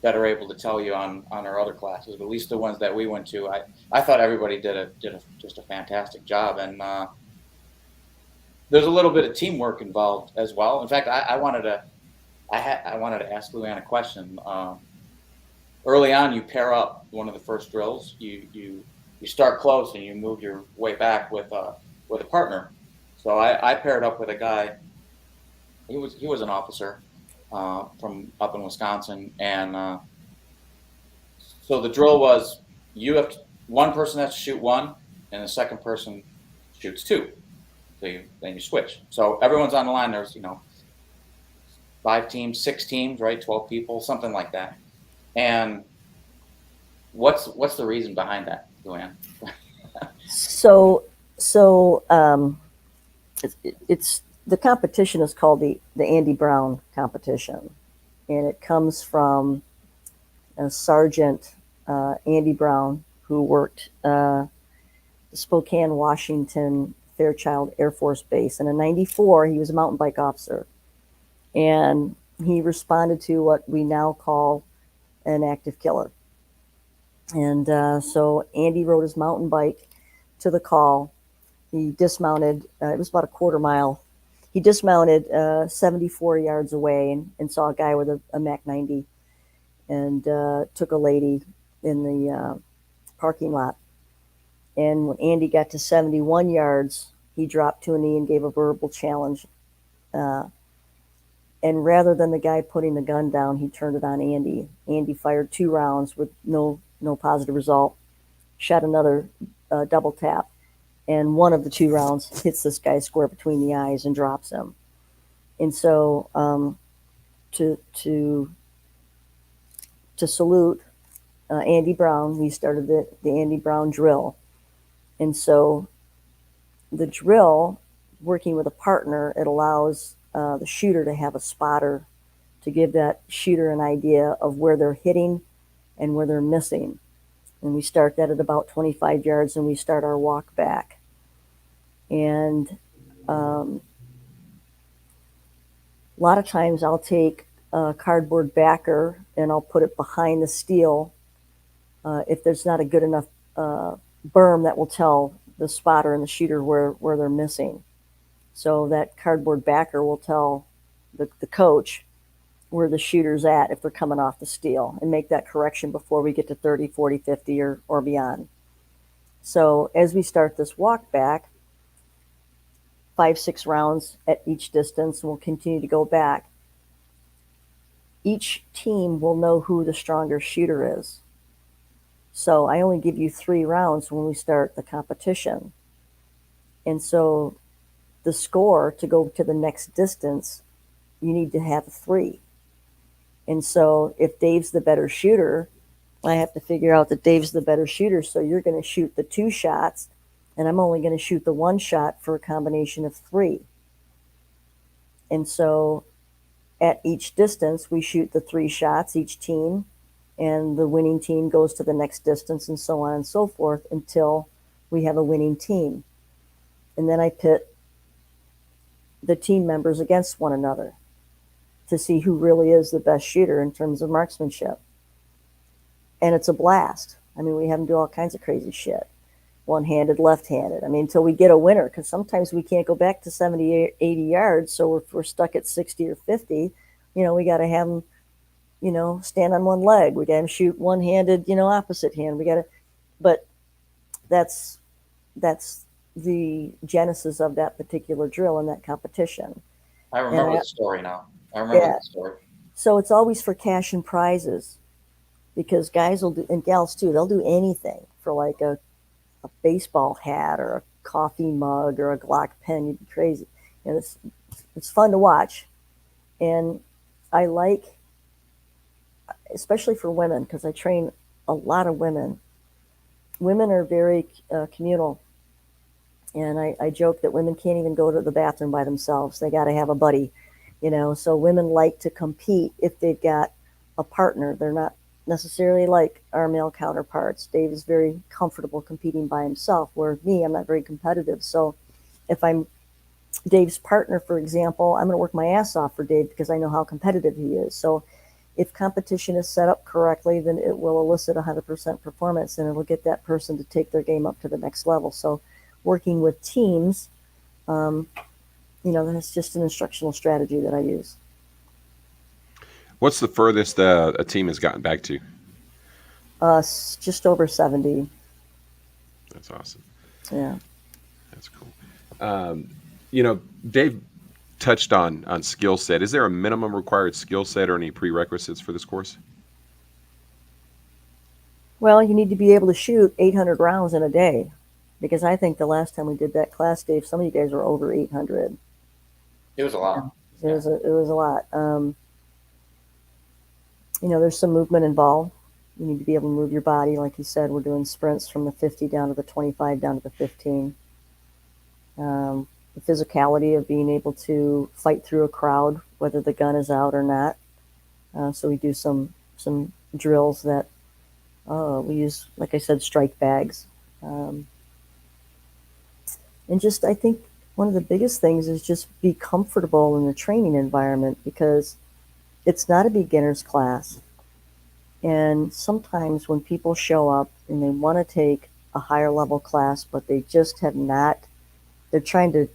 better able to tell you on our other classes, but at least the ones that we went to, I thought everybody did just a fantastic job, and there's a little bit of teamwork involved as well. In fact, I wanted to ask Luann a question. Early on, you pair up one of the first drills. You start close and you move your way back with a partner. So I paired up with a guy. He was an officer from up in Wisconsin, and so the drill was one person has to shoot one, and the second person shoots two. So then you switch. So everyone's on the line. There's 5 teams, 6 teams, right? 12 people, something like that. And what's the reason behind that, Luann?
So it's the competition is called the Andy Brown competition, and it comes from Sergeant Andy Brown, who worked Spokane, Washington, Fairchild Air Force Base, and in '94 he was a mountain bike officer, and he responded to what we now call an active killer. And so Andy rode his mountain bike to the call. He dismounted. It was about a quarter mile. He dismounted 74 yards away and saw a guy with a Mac 90 and took a lady in the parking lot. And when Andy got to 71 yards, he dropped to a knee and gave a verbal challenge. And rather than the guy putting the gun down, he turned it on Andy. Andy fired 2 rounds with no positive result, shot another double tap. And one of the 2 rounds hits this guy square between the eyes and drops him. And so to salute Andy Brown. We started the Andy Brown drill. And so the drill, working with a partner, it allows the shooter to have a spotter to give that shooter an idea of where they're hitting and where they're missing. And we start that at about 25 yards, and we start our walk back. And a lot of times I'll take a cardboard backer and I'll put it behind the steel if there's not a good enough berm that will tell the spotter and the shooter where they're missing. So that cardboard backer will tell the coach where the shooter's at if they're coming off the steel, and make that correction before we get to 30, 40, 50 or beyond. So as we start this walk back, 5-6 rounds at each distance, and we'll continue to go back. Each team will know who the stronger shooter is. So I only give you 3 rounds when we start the competition. And so the score to go to the next distance, you need to have 3. And so if Dave's the better shooter, I have to figure out that Dave's the better shooter. So you're going to shoot the 2 shots, and I'm only going to shoot the 1 shot for a combination of 3. And so at each distance, we shoot the 3 shots, each team, and the winning team goes to the next distance, and so on and so forth until we have a winning team. And then I pit the team members against one another to see who really is the best shooter in terms of marksmanship. And it's a blast. I mean, we have them do all kinds of crazy shit. One-handed, left-handed. I mean, until we get a winner, because sometimes we can't go back to 70, 80 yards. So if we're stuck at 60 or 50, we got to have them, stand on one leg. We got them shoot one-handed, opposite hand. But that's the genesis of that particular drill and that competition.
I remember the story now. I remember the story.
So it's always for cash and prizes, because guys will do, and gals too, they'll do anything for like a baseball hat or a coffee mug or a Glock pen. You'd be crazy. It's fun to watch. And I like, especially for women, because I train a lot of women. Women are very communal. And I joke that women can't even go to the bathroom by themselves. They got to have a buddy, So women like to compete if they've got a partner. They're not necessarily like our male counterparts. Dave is very comfortable competing by himself, where me, I'm not very competitive. So if I'm Dave's partner, for example, I'm going to work my ass off for Dave because I know how competitive he is. So if competition is set up correctly, then it will elicit 100% performance, and it'll get that person to take their game up to the next level. So working with teams, that's just an instructional strategy that I use.
What's the furthest a team has gotten back to?
Just over 70.
That's awesome.
Yeah.
That's cool. Dave touched on skill set. Is there a minimum required skill set or any prerequisites for this course?
Well, you need to be able to shoot 800 rounds in a day, because I think the last time we did that class, Dave, some of you guys were over 800.
It was a lot.
It was a lot. There's some movement involved. You need to be able to move your body. Like you said, we're doing sprints from the 50 down to the 25 down to the 15. The physicality of being able to fight through a crowd, whether the gun is out or not. So we do some drills that we use, like I said, strike bags. And just, I think one of the biggest things is just be comfortable in the training environment, because it's not a beginner's class. And sometimes when people show up and they want to take a higher level class, but they just have not, they're trying to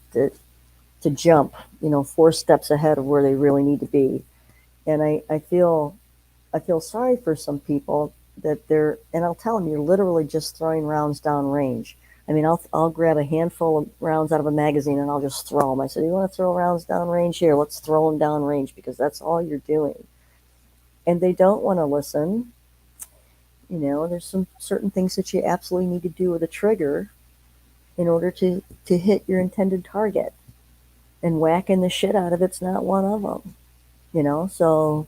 jump, 4 steps ahead of where they really need to be. And I feel sorry for some people that and I'll tell them, you're literally just throwing rounds down range. I mean, I'll grab a handful of rounds out of a magazine and I'll just throw them. I said, you want to throw rounds down range? Here, let's throw them down range, because that's all you're doing. And they don't want to listen. There's some certain things that you absolutely need to do with a trigger in order to hit your intended target. And whacking the shit out of it's not one of them. So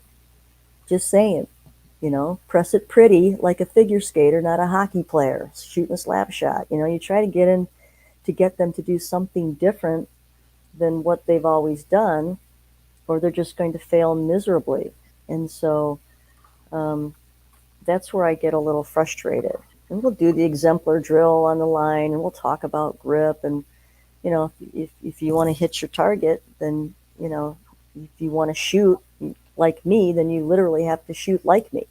just saying. Press it pretty like a figure skater, not a hockey player shooting a slap shot. You try to get them to do something different than what they've always done, or they're just going to fail miserably. And so that's where I get a little frustrated. And we'll do the exemplar drill on the line, and we'll talk about grip. And if you want to hit your target, then if you want to shoot like me, then you literally have to shoot like me,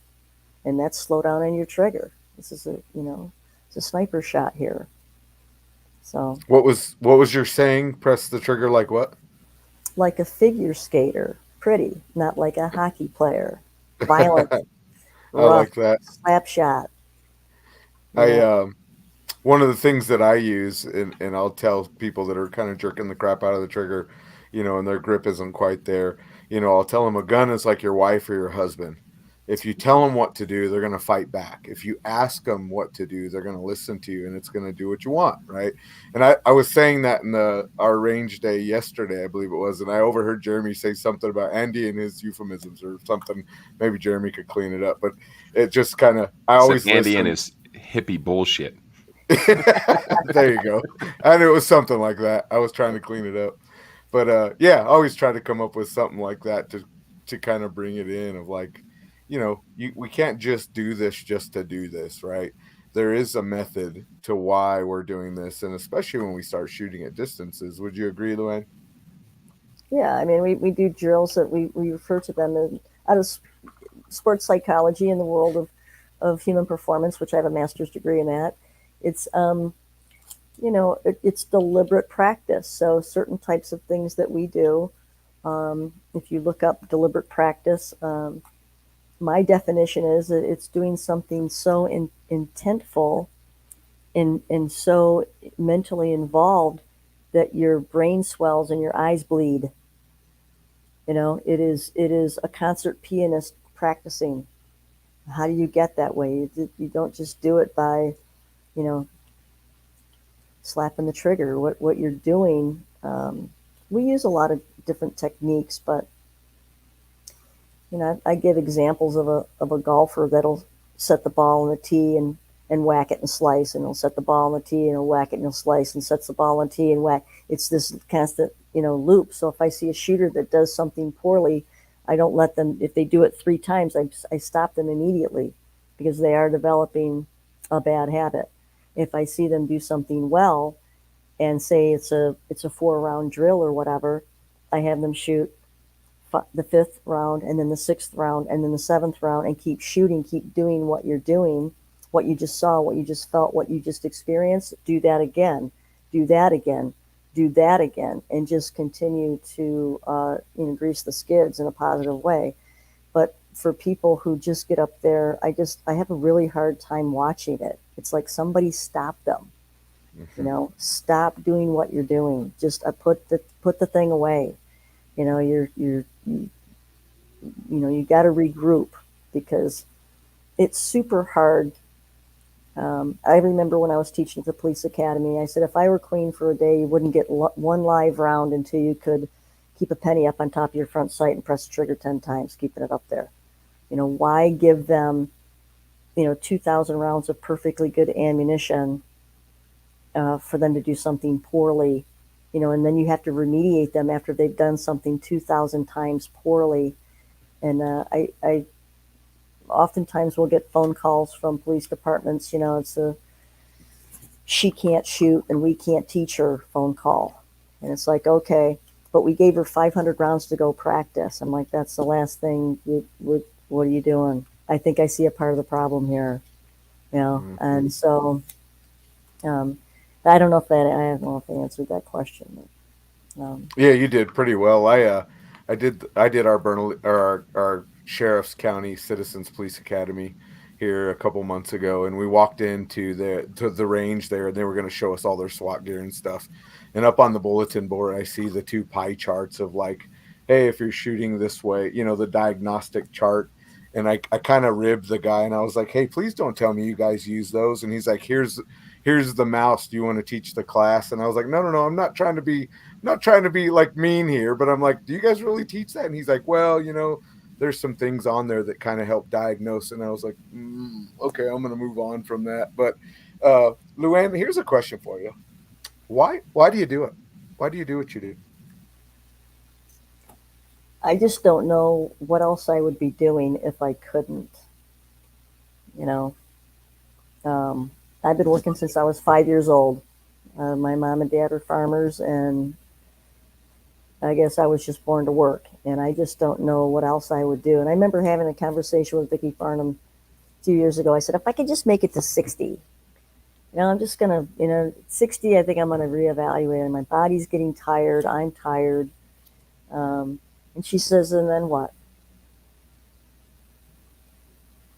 and that's slow down on your trigger. This is it's a sniper shot here. So
what was your saying? Press the trigger like what?
Like a figure skater, pretty, not like a hockey player, violent,
I
rough,
like that.
slap shot.
One of the things that I use, and I'll tell people that are kind of jerking the crap out of the trigger, and their grip isn't quite there, I'll tell them a gun is like your wife or your husband. If you tell them what to do, they're going to fight back. If you ask them what to do, they're going to listen to you, and it's going to do what you want, right? And I was saying that in our range day yesterday, I believe it was, and I overheard Jeremy say something about Andy and his euphemisms or something. Maybe Jeremy could clean it up, but it just kind of, I always
Andy
listen.
and his hippie bullshit.
There you go. And it was something like that. I was trying to clean it up, but I always try to come up with something like that to kind of bring it in of like, we can't just do this just to do this, right? There is a method to why we're doing this, and especially when we start shooting at distances. Would you agree, Luann?
Yeah, I mean, we do drills that we refer to them out of sports psychology in the world of human performance, which I have a master's degree in that. It's it's deliberate practice. So certain types of things that we do, if you look up deliberate practice, my definition is that it's doing something so intentful and so mentally involved that your brain swells and your eyes bleed. It is a concert pianist practicing. How do you get that way? You don't just do it by, slapping the trigger. What you're doing, we use a lot of different techniques, but I give examples of a golfer that'll set the ball on the tee and whack it and slice, and he'll set the ball on the tee and he'll whack it and he'll slice, and sets the ball on the tee and whack. It's this constant, loop. So if I see a shooter that does something poorly, I don't let them. If they do it 3 times, I stop them immediately, because they are developing a bad habit. If I see them do something well, and say it's a 4-round drill or whatever, I have them shoot the 5th round, and then the 6th round, and then the 7th round, and keep shooting, keep doing what you're doing, what you just saw, what you just felt, what you just experienced. Do that again, do that again, do that again, and just continue to grease the skids in a positive way. But for people who just get up there, I have a really hard time watching it. It's like somebody stop them.
Mm-hmm.
Stop doing what you're doing. Just put the thing away. You got to regroup, because it's super hard. I remember when I was teaching at the police academy, I said, if I were clean for a day, you wouldn't get one live round until you could keep a penny up on top of your front sight and press the trigger 10 times, keeping it up there. Why give them, 2,000 rounds of perfectly good ammunition for them to do something poorly, and then you have to remediate them after they've done something 2,000 times poorly. And I oftentimes will get phone calls from police departments, it's a she can't shoot and we can't teach her phone call. And it's like, okay, but we gave her 500 rounds to go practice. I'm like, that's the last thing. What are you doing? I think I see a part of the problem here,
Mm-hmm.
And so I don't know if I answered that question.
Yeah, you did pretty well. I did our Sheriff's County Citizens Police Academy here a couple months ago, and we walked into the range there, and they were going to show us all their SWAT gear and stuff. And up on the bulletin board, I see the 2 pie charts of like, hey, if you're shooting this way, the diagnostic chart. And I kind of ribbed the guy, and I was like, hey, please don't tell me you guys use those. And he's like, here's the mouse. Do you want to teach the class? And I was like, no, I'm not trying to be like mean here, but I'm like, do you guys really teach that? And he's like, well, there's some things on there that kind of help diagnose. And I was like, okay, I'm going to move on from that. But Luann, here's a question for you. Why do you do it? Why do you do what you do?
I just don't know what else I would be doing if I couldn't. You know, I've been working since I was 5 years old. My mom and dad are farmers, and I guess I was just born to work. And I just don't know what else I would do. And I remember having a conversation with Vicki Farnham 2 years ago. I said, if I could just make it to 60, I'm just going to, 60, I think I'm going to reevaluate. And my body's getting tired. I'm tired. And she says, and then what?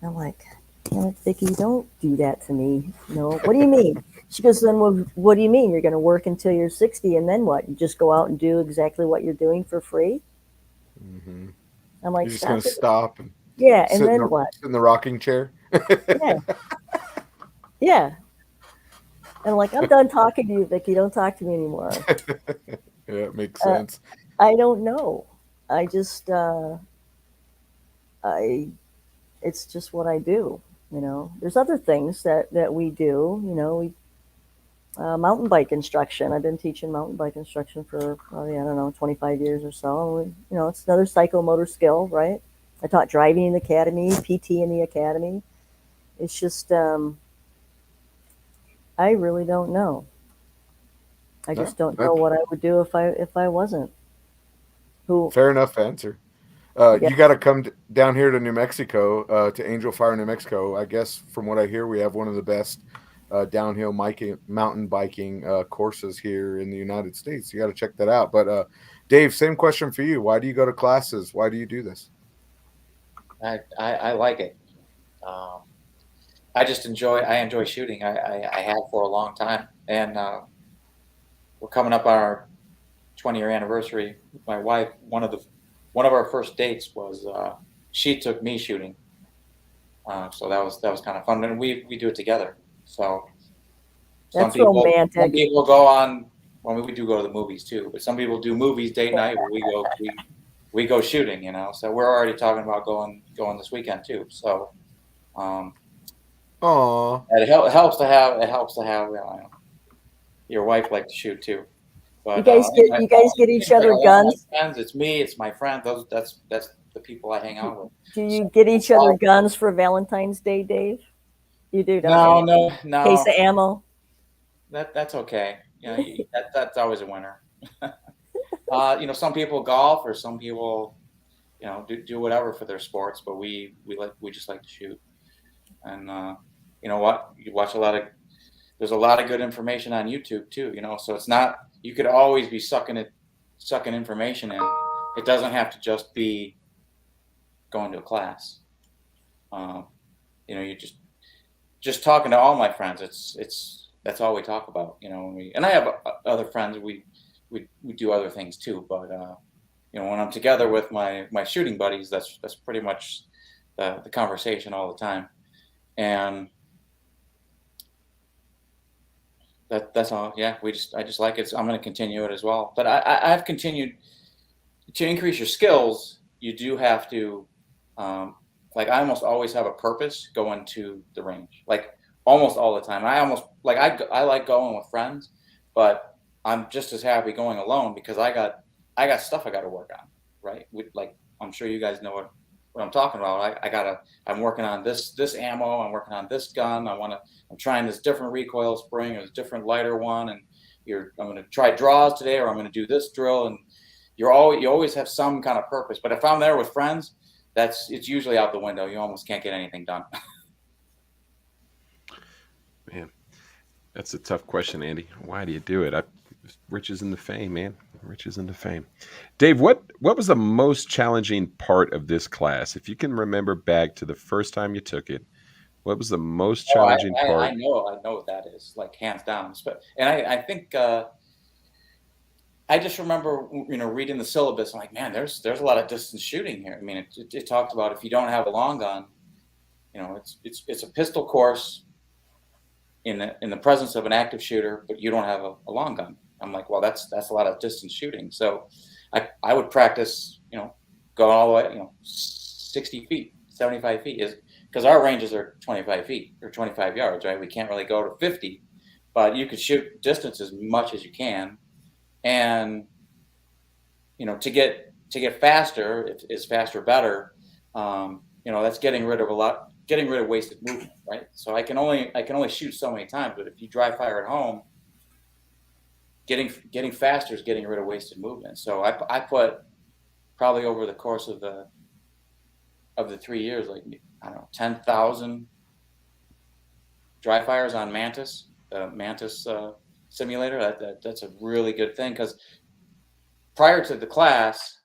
I'm like, damn it, Vicki, don't do that to me. What do you mean? She goes, then what do you mean? You're going to work until you're 60, and then what? You just go out and do exactly what you're doing for free?
Mm-hmm.
I'm like,
you're just going to stop. And
yeah, and then what?
Sit in the rocking chair?
Yeah. Yeah. And I'm like, I'm done talking to you, Vicki. Don't talk to me anymore.
Yeah, it makes sense.
I don't know. I just, it's just what I do. There's other things that we do. Mountain bike instruction. I've been teaching mountain bike instruction for probably, 25 years or so. It's another psychomotor skill, right? I taught driving in the academy, PT in the academy. It's just, I really don't know. I just don't know what I would do if I wasn't.
Fair enough answer. You got to come down here to New Mexico, to Angel Fire, New Mexico. I guess from what I hear, we have one of the best downhill mountain biking courses here in the United States. You got to check that out. But Dave, same question for you. Why do you go to classes? Why do you do this?
I like it. I enjoy shooting. I have for a long time, and we're coming up on our 20-year anniversary. My wife, one of our first dates was she took me shooting, so that was kind of fun, and we do it together. So
that's romantic.
Some people go on. Well, we do go to the movies too, but some people do movies date night. We go shooting, So we're already talking about going this weekend too. So, it helps to have your wife like to shoot too. But
you guys get each other guns.
Friends, it's me, it's my friend. That's the people I hang out with.
Do you get each other guns for Valentine's Day, Dave? You do, don't you?
No.
Case of ammo.
That's okay. That's always a winner. Some people golf, or some people, do whatever for their sports. But we just like to shoot. And you know what? You watch there's a lot of good information on YouTube too. So it's not. You could always be sucking information in. It doesn't have to just be going to a class. You just talking to all my friends. That's all we talk about. And I have other friends. We do other things too. But when I'm together with my shooting buddies, that's pretty much the conversation all the time. And that's all. Yeah, I just like it. So I'm going to continue it as well. But I've continued to increase your skills. You do have to, I almost always have a purpose going to the range. Like almost all the time. I like going with friends, but I'm just as happy going alone because I got stuff I got to work on. Right? I'm sure you guys know what I'm talking about. I'm working on this ammo. I'm working on this gun. I'm trying this different recoil spring or this different lighter one. And I'm going to try draws today, or I'm going to do this drill. And you always have some kind of purpose. But if I'm there with friends, it's usually out the window. You almost can't get anything done.
Man, that's a tough question, Andy. Why do you do it? Riches and the fame, man. Riches and the fame. Dave, what was the most challenging part of this class? If you can remember back to the first time you took it, what was the most challenging part?
I know what that is, like hands down. And I think I just remember, reading the syllabus. I'm like, man, there's a lot of distance shooting here. I mean, it talked about if you don't have a long gun, it's a pistol course in the presence of an active shooter, but you don't have a long gun. I'm like, well, that's a lot of distance shooting. So I would practice, going all the way, 60 feet, 75 feet, is because our ranges are 25 feet or 25 yards, right? We can't really go to 50, but you could shoot distance as much as you can. And, to get faster, is faster better. That's getting rid of wasted movement, right? So I can only shoot so many times, but if you dry fire at home, getting faster is getting rid of wasted movement. So I put probably over the course of the 3 years, like, I don't know, 10,000 dry fires on Mantis, the Mantis simulator. That's a really good thing, because prior to the class,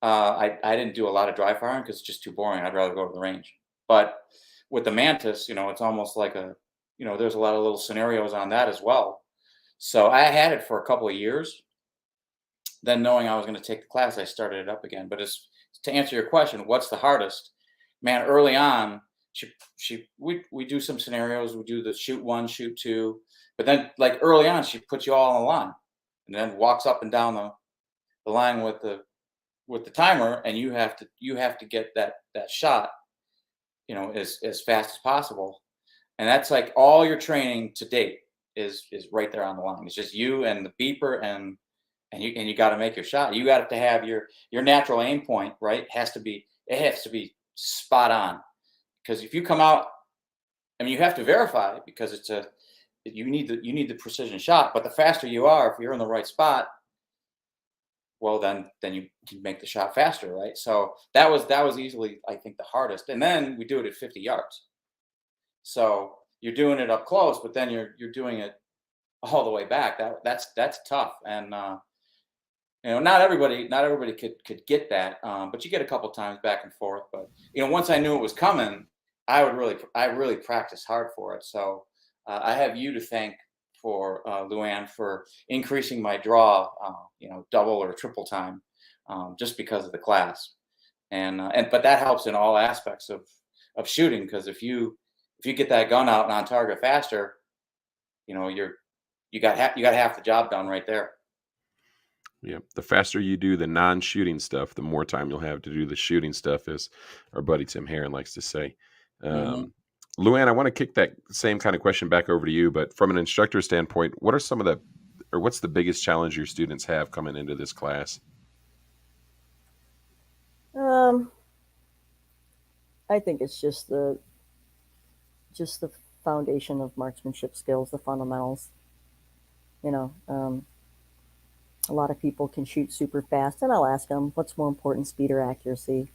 I didn't do a lot of dry firing because it's just too boring. I'd rather go to the range. But with the Mantis, it's almost like there's a lot of little scenarios on that as well. So I had it for a couple of years. Then, knowing I was going to take the class, I started it up again. But to answer your question, what's the hardest? Man, early on, we do some scenarios. We do the shoot 1, shoot 2, but then, like, early on, she puts you all on the line, and then walks up and down the line with the timer, and you have to get that shot, as fast as possible. And that's like all your training to date is right there on the line. It's just you and the beeper, and you got to make your shot. You got to have your natural aim point, right? It has to be spot on, because if you come out, you have to verify, because you need the precision shot. But the faster you are, if you're in the right spot, well, then you can make the shot faster, right? So that was easily, I think, the hardest. And then we do it at 50 yards. So you're doing it up close, but then you're doing it all the way back. That's tough. And not everybody could get that, but you get a couple times back and forth. But once I knew it was coming, I really practiced hard for it. So I have you to thank for Luann for increasing my draw, double or triple time, just because of the class. But that helps in all aspects of shooting, because if you get that gun out and on target faster, you got half the job done right there.
Yeah, the faster you do the non-shooting stuff, the more time you'll have to do the shooting stuff, as our buddy Tim Herron likes to say. Luann, I want to kick that same kind of question back over to you, but from an instructor standpoint, what are what's the biggest challenge your students have coming into this class?
I think it's just the foundation of marksmanship skills, the fundamentals. A lot of people can shoot super fast, and I'll ask them, what's more important, speed or accuracy?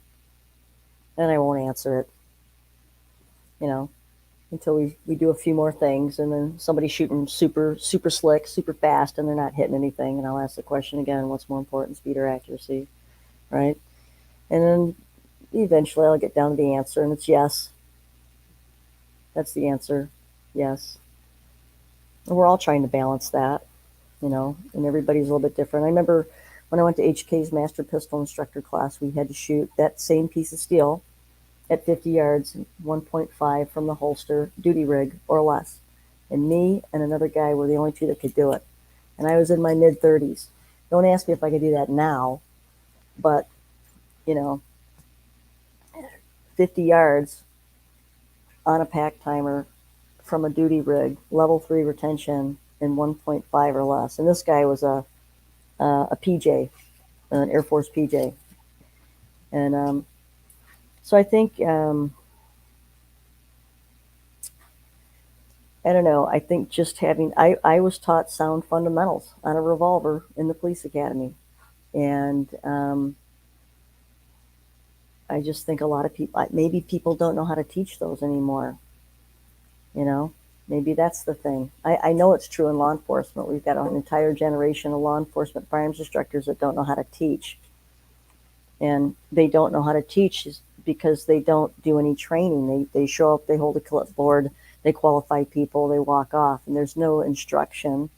And I won't answer it, until we do a few more things, and then somebody's shooting super, super slick, super fast, and they're not hitting anything. And I'll ask the question again, what's more important, speed or accuracy? Right? And then eventually I'll get down to the answer, and it's yes. That's the answer. Yes. And we're all trying to balance that, and everybody's a little bit different. I remember when I went to HK's master pistol instructor class, we had to shoot that same piece of steel at 50 yards, 1.5 from the holster, duty rig or less. And me and another guy were the only two that could do it. And I was in my mid-30s. Don't ask me if I could do that now, but, 50 yards on a pack timer from a duty rig, level 3 retention in 1.5 or less. And this guy was a PJ, an Air Force PJ. And so I think, I don't know, I think just having, I was taught sound fundamentals on a revolver in the police academy. And I just think a lot of people, maybe people don't know how to teach those anymore. Maybe that's the thing. I know it's true in law enforcement. We've got an entire generation of law enforcement firearms instructors that don't know how to teach. And they don't know how to teach because they don't do any training. They show up, they hold a clipboard, they qualify people, they walk off, and there's no instruction.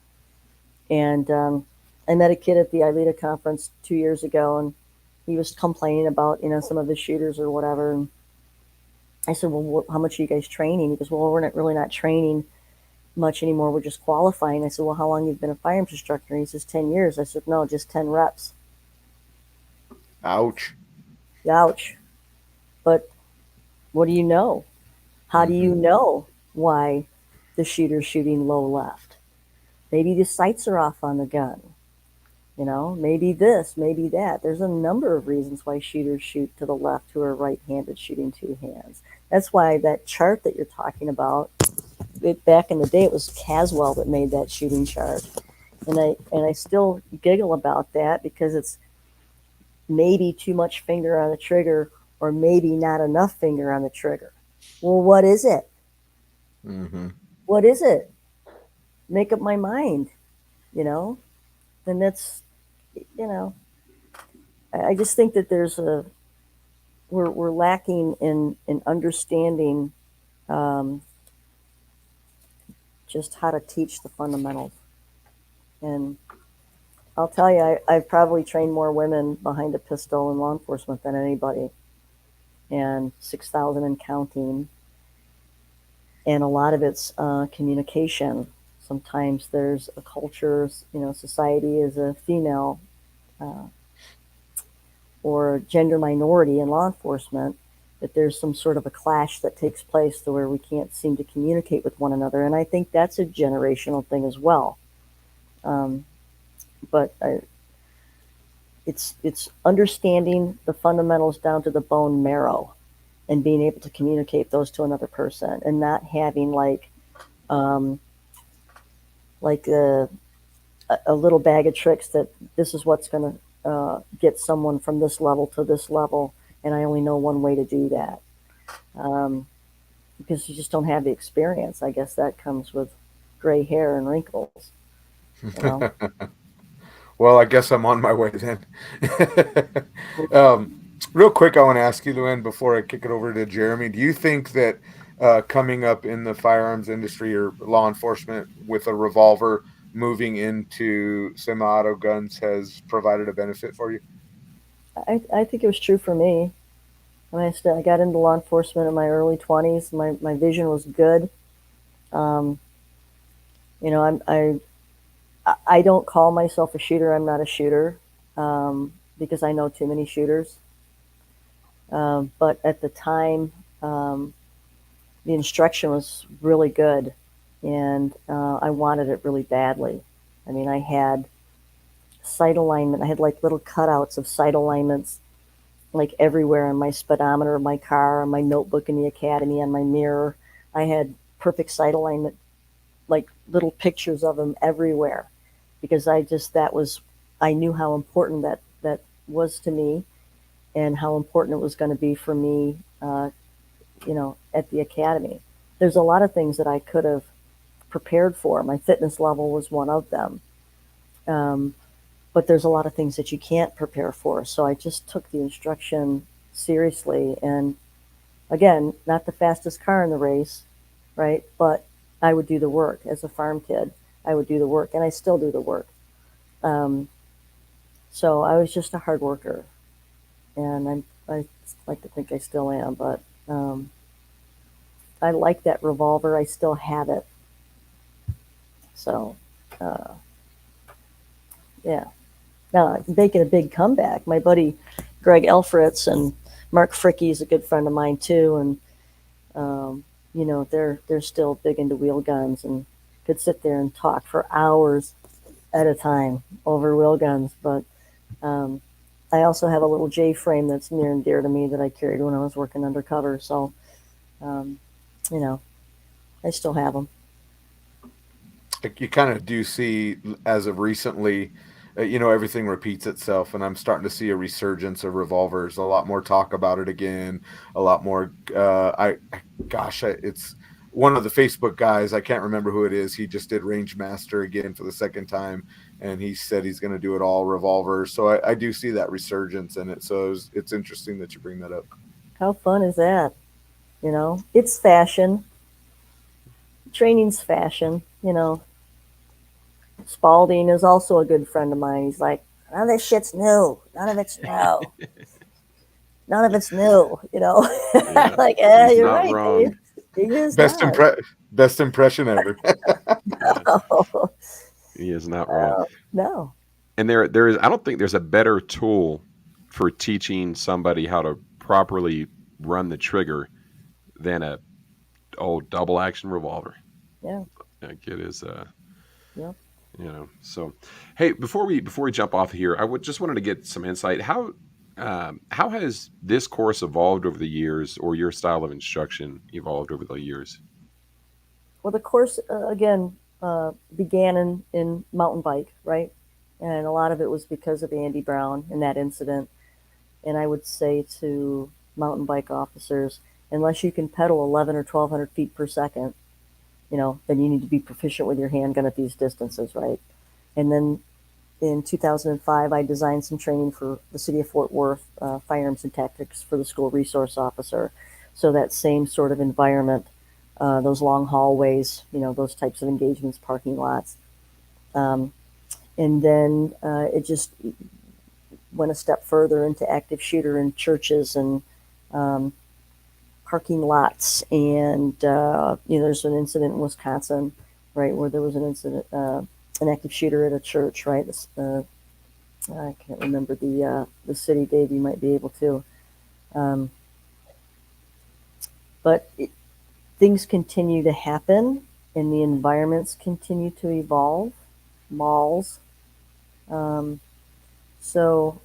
And I met a kid at the ILETA conference 2 years ago, and he was complaining about, some of the shooters or whatever. And I said, well, how much are you guys training? He goes, well, we're not training much anymore. We're just qualifying. I said, well, how long have you been a firearms instructor? And he says, 10 years. I said, no, just 10 reps.
Ouch.
Ouch. But what do you know? How do you know why the shooter's shooting low left? Maybe the sights are off on the gun. You know, maybe this, maybe that. There's a number of reasons why shooters shoot to the left who are right-handed shooting two hands. That's why that chart that you're talking about, back in the day, it was Caswell that made that shooting chart. And I still giggle about that because it's maybe too much finger on the trigger or maybe not enough finger on the trigger. Well, what is it? What is it? Make up my mind, you know? And that's, you know, I just think that we're lacking in understanding just how to teach the fundamentals. And I'll tell you, I've probably trained more women behind a pistol in law enforcement than anybody, and 6,000 and counting. And a lot of it's communication. Sometimes there's a culture, you know, society is a female or gender minority in law enforcement, that there's some sort of a clash that takes place to where we can't seem to communicate with one another. And I think that's a generational thing as well. But it's understanding the fundamentals down to the bone marrow and being able to communicate those to another person and not having like a little bag of tricks that this is what's going to get someone from this level to this level, and I only know one way to do that. Because you just don't have the experience. I guess that comes with gray hair and wrinkles. You know?
Well, I guess I'm on my way then. Real quick, I want to ask you, Luann, before I kick it over to Jeremy, do you think that coming up in the firearms industry or law enforcement with a revolver moving into semi-auto guns has provided a benefit for you?
I think it was true for me. When I got into law enforcement in my early 20s, my vision was good. You know, I don't call myself a shooter. I'm not a shooter because I know too many shooters. But at the time, the instruction was really good, and I wanted it really badly. I mean, I had sight alignment. I had like little cutouts of sight alignments like everywhere on my speedometer of my car, on my notebook in the academy, on my mirror. I had perfect sight alignment, like little pictures of them everywhere, because I knew how important that was to me and how important it was going to be for me, you know, at the academy. There's a lot of things that I could have prepared for. My fitness level was one of them. But there's a lot of things that you can't prepare for. So I just took the instruction seriously. And again, not the fastest car in the race, right? But I would do the work as a farm kid. I would do the work, and I still do the work. So I was just a hard worker, and I like to think I still am. But I like that revolver. I still have it. So, yeah. Now, making a big comeback. My buddy Greg Elfritz and Mark Fricke is a good friend of mine too, and you know, they're still big into wheel guns and could sit there and talk for hours at a time over wheel guns. But I also have a little J frame that's near and dear to me that I carried when I was working undercover. So, you know, I still have them.
You kind of do see, as of recently, you know, everything repeats itself, and I'm starting to see a resurgence of revolvers. A lot more talk about it again. A lot more. It's one of the Facebook guys. I can't remember who it is. He just did Range Master again for the second time, and he said he's going to do it all revolvers. So I do see that resurgence in it. So it's interesting that you bring that up.
How fun is that? You know, it's fashion. Training's fashion. You know. Spalding is also a good friend of mine. He's like, none of this shit's new. None of it's new. None of it's new, you know.
Yeah,
like, you're right.
Wrong.
Best impression ever.
No.
He is not wrong.
No.
And there is, I don't think there's a better tool for teaching somebody how to properly run the trigger than a old double action revolver.
Yeah.
Like it is,
Yeah.
So, hey, before we jump off here, I just wanted to get some insight. How has this course evolved over the years, or your style of instruction evolved over the years?
Well, the course, again, began in mountain bike, right? And a lot of it was because of Andy Brown and that incident. And I would say to mountain bike officers, unless you can pedal 11 or 1200 feet per second, then you need to be proficient with your handgun at these distances, right? And then in 2005, I designed some training for the city of Fort Worth, firearms and tactics for the school resource officer. So that same sort of environment, those long hallways, those types of engagements, parking lots. And then it just went a step further into active shooter in churches and parking lots. And, there's an incident in Wisconsin, right, where there was an incident, an active shooter at a church, right? I can't remember the city. Dave, you might be able to. But things continue to happen, and the environments continue to evolve. Malls. So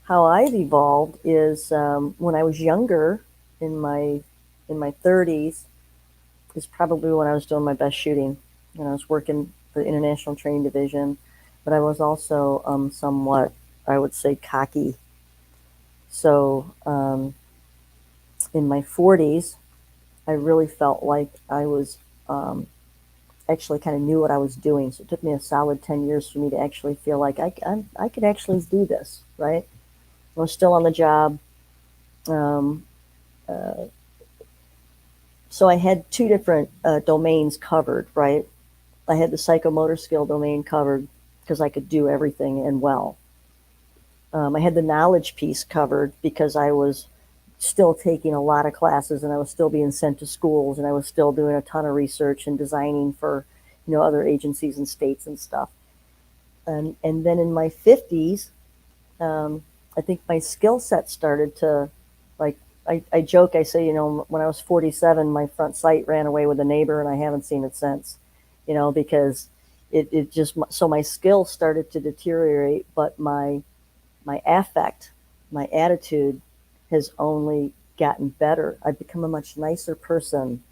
how I've evolved is when I was younger, in my 30s, is probably when I was doing my best shooting. I was working for the International Training Division, but I was also somewhat, I would say, cocky. So in my 40s, I really felt like I was actually kind of knew what I was doing. So it took me a solid 10 years for me to actually feel like I could actually do this, right? I was still on the job. So I had two different domains covered, right? I had the psychomotor skill domain covered because I could do everything and well. I had the knowledge piece covered because I was still taking a lot of classes, and I was still being sent to schools, and I was still doing a ton of research and designing for, other agencies and states and stuff. And then in my 50s, I think my skill set started to, like, I joke, I say, when I was 47, my front sight ran away with a neighbor, and I haven't seen it since, because it just, so my skill started to deteriorate, but my affect, my attitude has only gotten better. I've become a much nicer person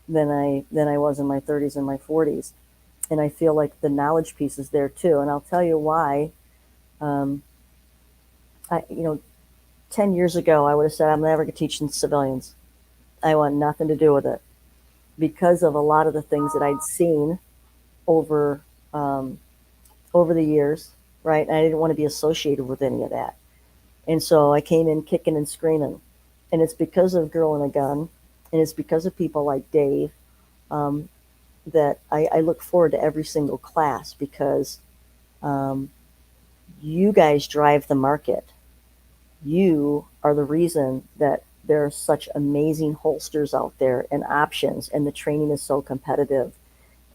than I was in my 30s and my 40s. And I feel like the knowledge piece is there too. And I'll tell you why. 10 years ago, I would have said, I'm never going to teach civilians. I want nothing to do with it, because of a lot of the things that I'd seen over the years, right? And I didn't want to be associated with any of that. And so I came in kicking and screaming. And it's because of Girl and a Gun, and it's because of people like Dave, that I look forward to every single class, because you guys drive the market. You are the reason that there are such amazing holsters out there and options, and the training is so competitive,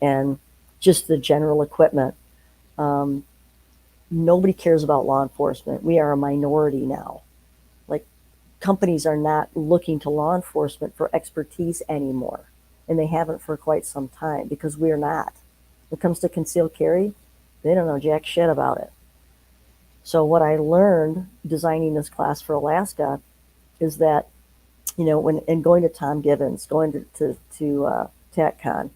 and just the general equipment. Nobody cares about law enforcement. We are a minority now. Like, companies are not looking to law enforcement for expertise anymore, and they haven't for quite some time, because we're not. When it comes to concealed carry, they don't know jack shit about it. So what I learned designing this class for Alaska is that, when going to Tom Gibbons, going to TACCON,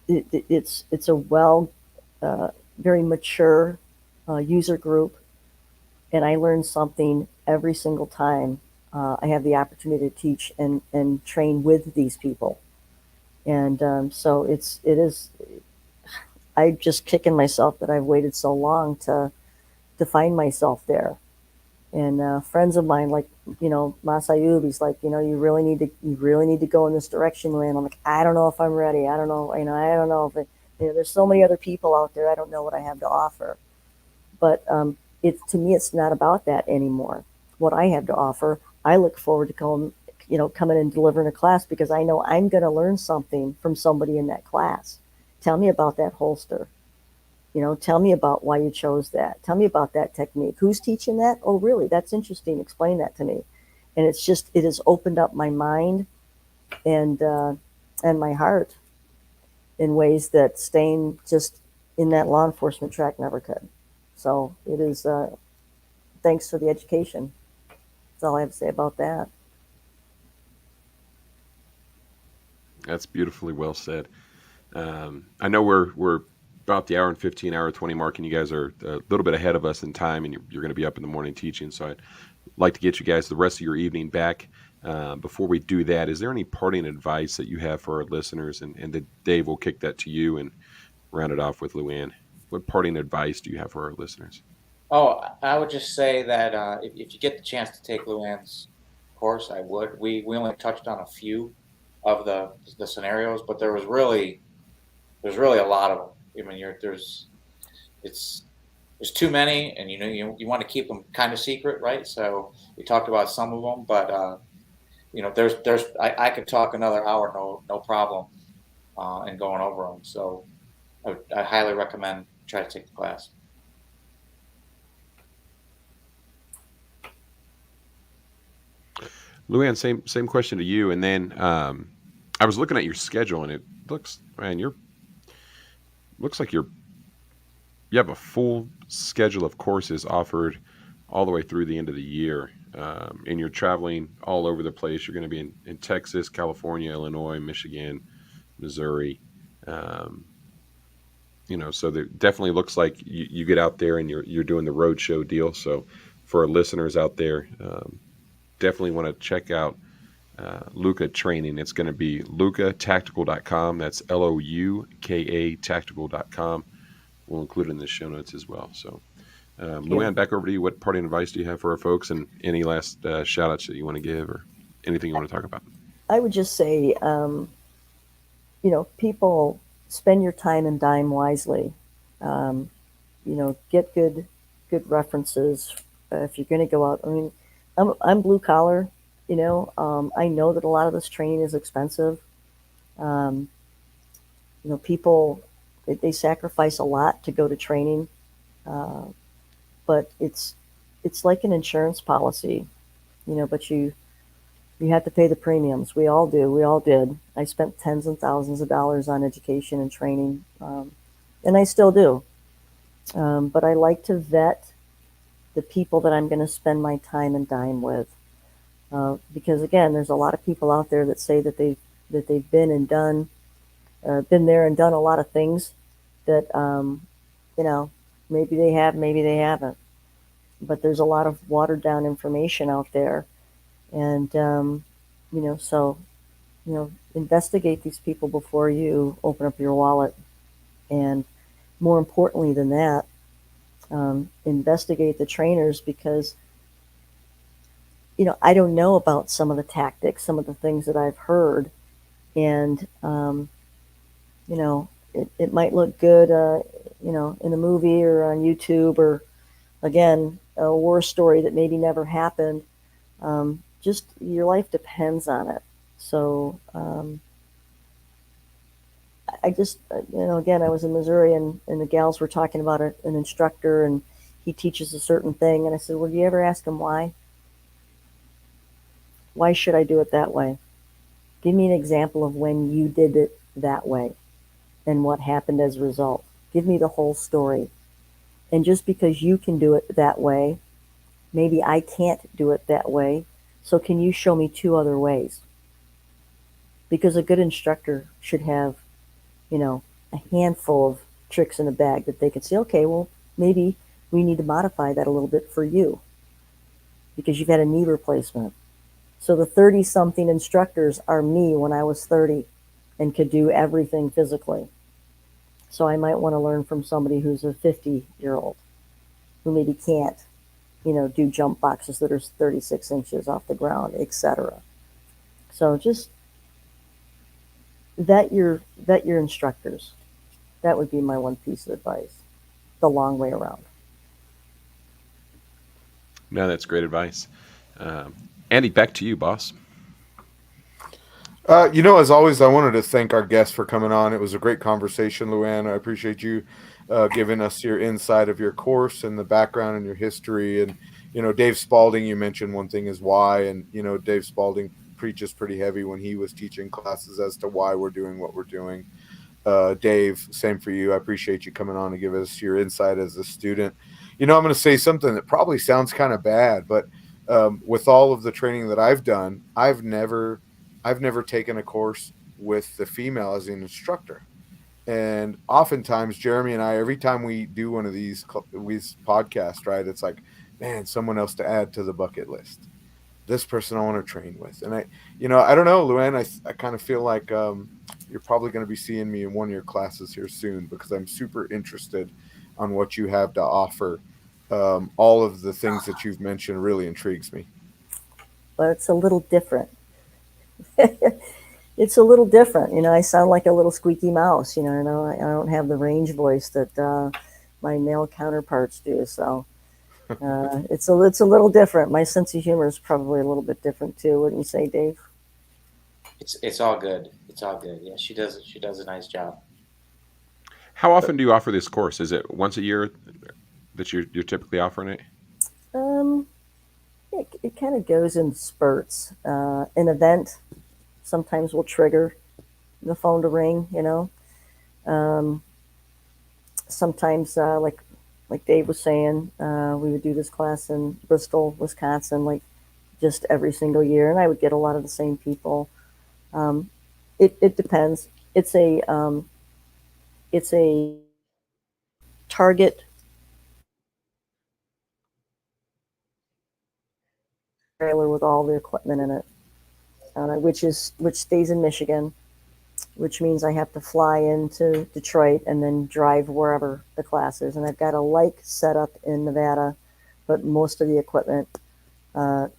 it's a very mature user group, and I learn something every single time I have the opportunity to teach and train with these people. And so it is. I'm just kicking myself that I've waited so long to find myself there. And friends of mine, like, Masayub, he's like, you really need to go in this direction, man. I'm like, I don't know if I'm ready. I don't know. I don't know if there's so many other people out there. I don't know what I have to offer. But to me, it's not about that anymore. What I have to offer, I look forward to coming and delivering a class, because I know I'm going to learn something from somebody in that class. Tell me about that holster. Tell me about why you chose that. Tell me about that technique. Who's teaching that? Oh, really? That's interesting. Explain that to me. And it has opened up my mind and my heart in ways that staying just in that law enforcement track never could. So it is thanks to the education. That's all I have to say about that.
That's beautifully well said. I know we're about the hour and 15, hour 20 mark, and you guys are a little bit ahead of us in time, and you're going to be up in the morning teaching. So I'd like to get you guys the rest of your evening back. Before we do that, is there any parting advice that you have for our listeners? And Dave, will kick that to you and round it off with Luann. What parting advice do you have for our listeners?
Oh, I would just say that if you get the chance to take Luann's course, I would. We only touched on a few of the scenarios, but there's really a lot of them. I mean, there's too many, and you want to keep them kind of secret, right? So we talked about some of them, but I could talk another hour, no problem, and going over them. So I highly recommend try to take the class.
Luann, same question to you. And then I was looking at your schedule, and it looks like you have a full schedule of courses offered all the way through the end of the year. And you're traveling all over the place. You're going to be in Texas, California, Illinois, Michigan, Missouri. So it definitely looks like you get out there and you're doing the roadshow deal. So for our listeners out there, definitely want to check out LouKa training. It's going to be LouKaTactical.com. That's LOUKA Tactical.com. We'll include it in the show notes as well. So, Luann, back over to you. What parting advice do you have for our folks, and any last shout outs that you want to give, or anything you want to talk about?
I would just say, people, spend your time and dime wisely. Get good references if you're going to go out. I mean, I'm blue collar. I know that a lot of this training is expensive. People, they sacrifice a lot to go to training, but it's like an insurance policy, but you have to pay the premiums. We all do. We all did. I spent tens and thousands of dollars on education and training, and I still do. But I like to vet the people that I'm going to spend my time and dime with. Because again, there's a lot of people out there that say that they've been there and done a lot of things that, maybe they have, maybe they haven't. But there's a lot of watered down information out there. And, investigate these people before you open up your wallet. And more importantly than that, investigate the trainers, because, I don't know about some of the tactics, some of the things that I've heard. And, it might look good, in a movie or on YouTube, or again, a war story that maybe never happened. Just your life depends on it. So, I just, again, I was in Missouri, and the gals were talking about an instructor, and he teaches a certain thing. And I said, well, do you ever ask him why? Why should I do it that way? Give me an example of when you did it that way and what happened as a result. Give me the whole story. And just because you can do it that way, maybe I can't do it that way. So can you show me 2 other ways? Because a good instructor should have, a handful of tricks in a bag that they can say, okay, well, maybe we need to modify that a little bit for you because you've had a knee replacement. So the 30-something instructors are me when I was 30 and could do everything physically. So I might want to learn from somebody who's a 50-year-old who maybe can't, do jump boxes that are 36 inches off the ground, etc. So just vet your instructors. That would be my one piece of advice, the long way around.
No, that's great advice. Andy, back to you, boss.
As always, I wanted to thank our guests for coming on. It was a great conversation, Luann. I appreciate you giving us your insight of your course and the background and your history. And Dave Spalding, you mentioned one thing is why, and Dave Spalding preaches pretty heavy when he was teaching classes as to why we're doing what we're doing. Dave, same for you. I appreciate you coming on to give us your insight as a student. I'm going to say something that probably sounds kind of bad, but with all of the training that I've done, I've never taken a course with the female as an instructor. And oftentimes, Jeremy and I, every time we do one of these podcasts, right, it's like, man, someone else to add to the bucket list. This person I want to train with. And I don't know, Luann, I kind of feel like you're probably going to be seeing me in one of your classes here soon, because I'm super interested on what you have to offer. All of the things that you've mentioned really intrigues me.
But it's a little different. It's a little different. I sound like a little squeaky mouse. I don't have the range voice that my male counterparts do. So it's a little different. My sense of humor is probably a little bit different too. Wouldn't you say, Dave?
It's all good. It's all good. Yeah, she does a nice job.
How often do you offer this course? Is it once a year that you're typically offering it?
It kind of goes in spurts. An event sometimes will trigger the phone to ring. Sometimes, like Dave was saying, we would do this class in Bristol, Wisconsin, like just every single year, and I would get a lot of the same people. It depends. It's a target trailer with all the equipment in it, which stays in Michigan, which means I have to fly into Detroit and then drive wherever the class is. And I've got a like setup in Nevada, but most of the equipment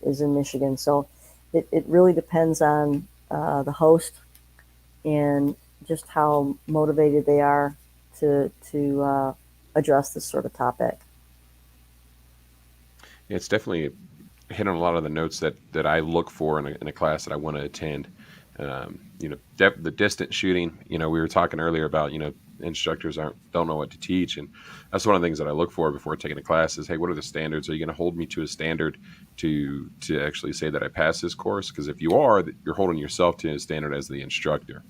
is in Michigan. So it really depends on the host and just how motivated they are to address this sort of topic.
Yeah, it's definitely hit on a lot of the notes that I look for in a class that I want to attend. The distance shooting, we were talking earlier about, instructors don't know what to teach. And that's one of the things that I look for before taking a class is, hey, what are the standards? Are you going to hold me to a standard to actually say that I passed this course? Because if you are, you're holding yourself to a standard as the instructor.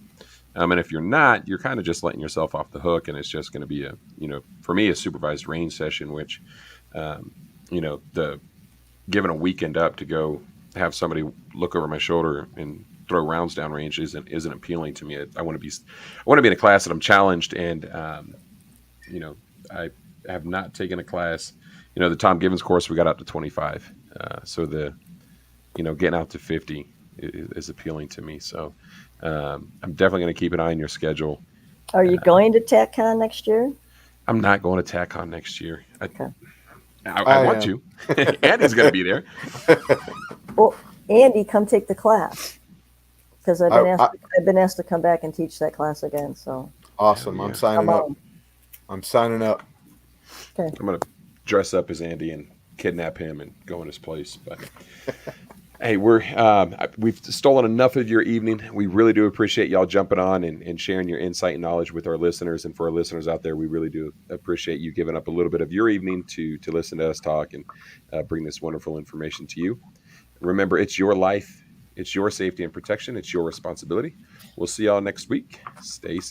And if you're not, you're kind of just letting yourself off the hook. And it's just going to be for me, a supervised range session, which, given a weekend up to go have somebody look over my shoulder and throw rounds down range isn't appealing to me. I want to be in a class that I'm challenged, and I have not taken a class. The Tom Givens course, we got out to 25, so the getting out to 50 is appealing to me. So I'm definitely going to keep an eye on your schedule.
Are you going to TACCon next year?
I'm not going to TACCon next year.
Okay.
I want to. Andy's going to be there.
Well, Andy, come take the class, because I've been asked to come back and teach that class again. So
awesome! I'm signing up. I'm signing up.
Okay.
I'm going to dress up as Andy and kidnap him and go in his place. But hey, we've stolen enough of your evening. We really do appreciate y'all jumping on and sharing your insight and knowledge with our listeners. And for our listeners out there, we really do appreciate you giving up a little bit of your evening to listen to us talk and bring this wonderful information to you. Remember, it's your life, it's your safety and protection, it's your responsibility. We'll see y'all next week. Stay safe.